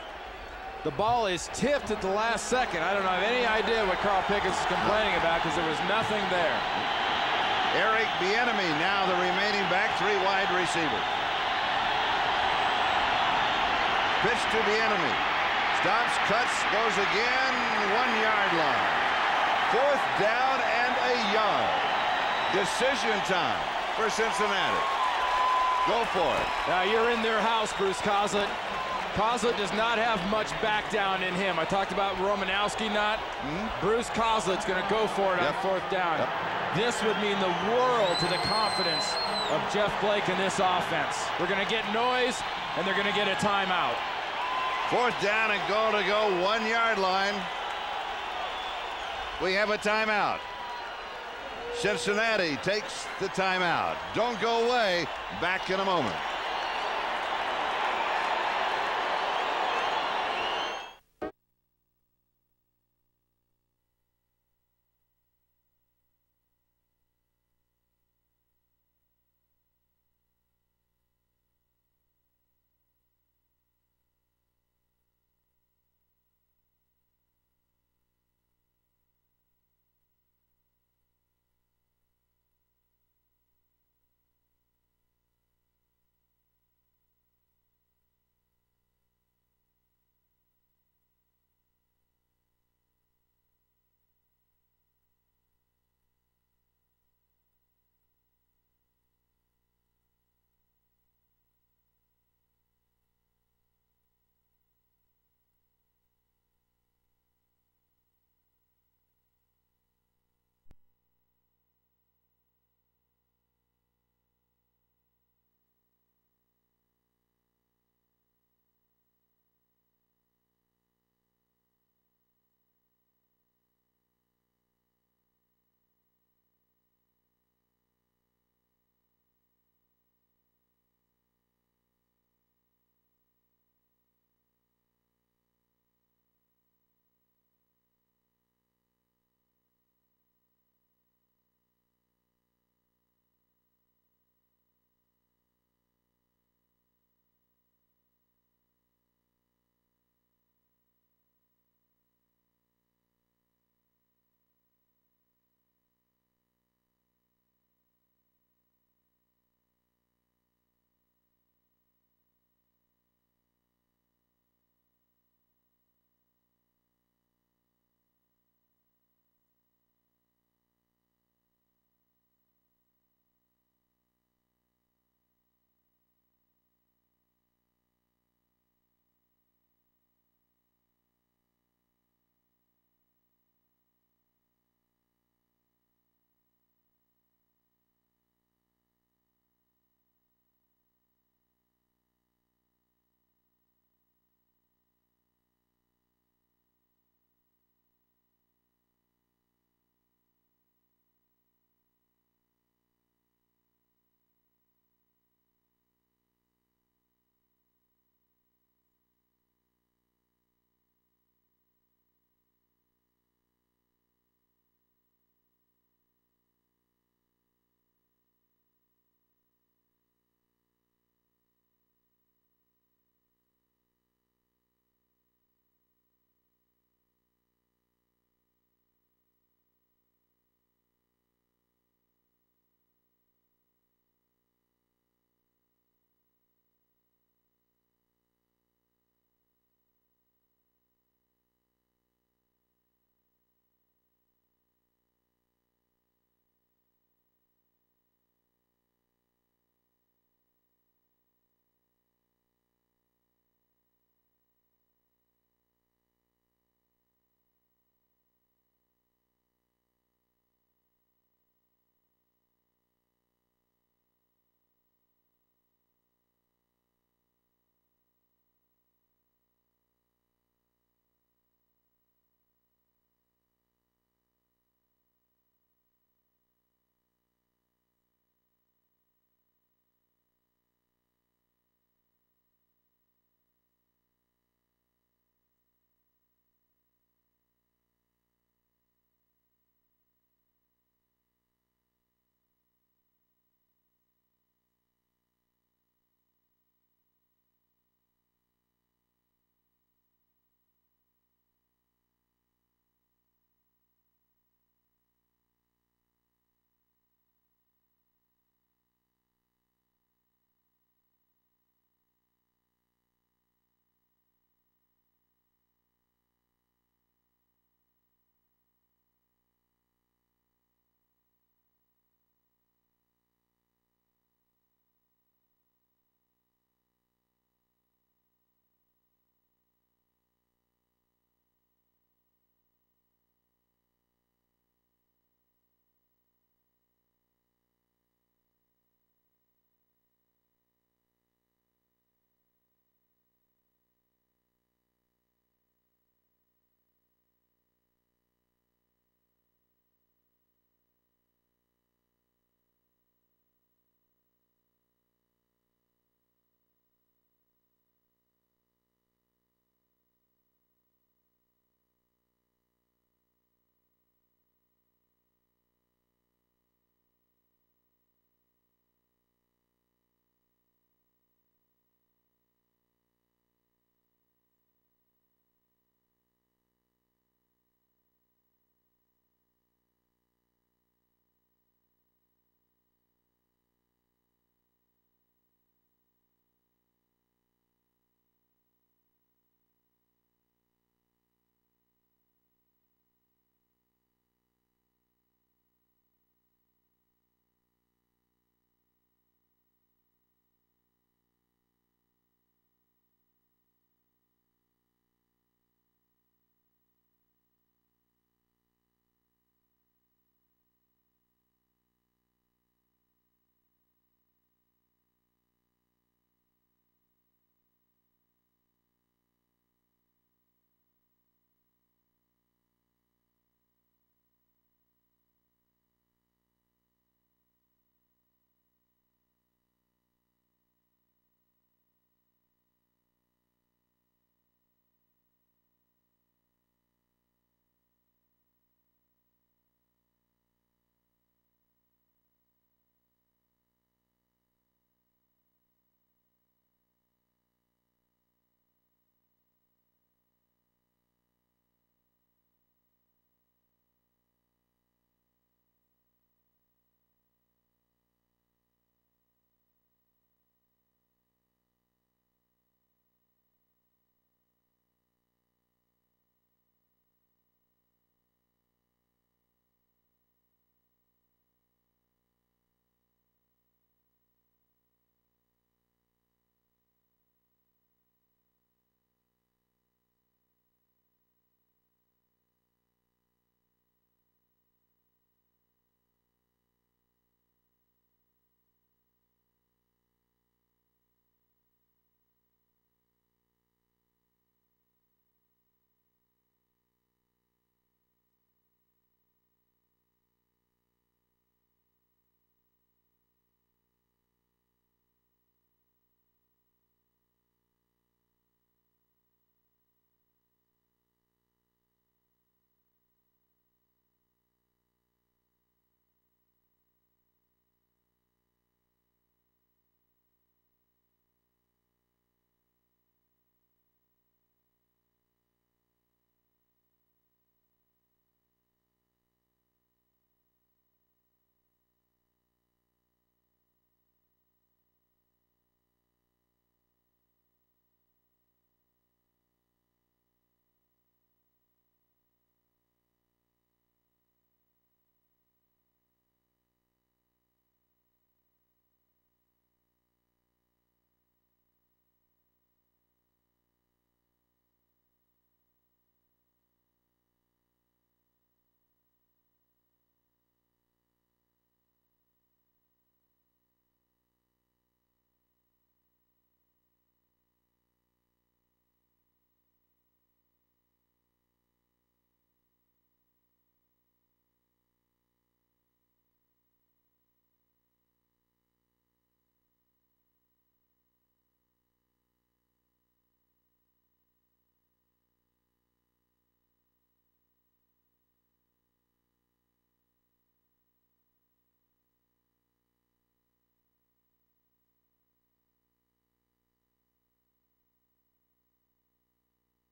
The ball is tipped at the last second. I don't have any idea what Carl Pickens is complaining about because there was nothing there. Eric Bieniemy now the remaining back, 3 wide receivers. Pitch to Bieniemy. Stops, cuts, goes again, 1-yard line. 4th down and a yard. Decision time for Cincinnati. Go for it. Now you're in their house, Bruce Coslett. Coslett does not have much back down in him. I talked about Romanowski not. Bruce Coslett's going to go for it on 4th down. This would mean the world to the confidence of Jeff Blake in this offense. We're going to get noise, and they're going to get a timeout. 4th down and goal to go, 1-yard line. We have a timeout. Cincinnati takes the timeout. Don't go away. Back in a moment.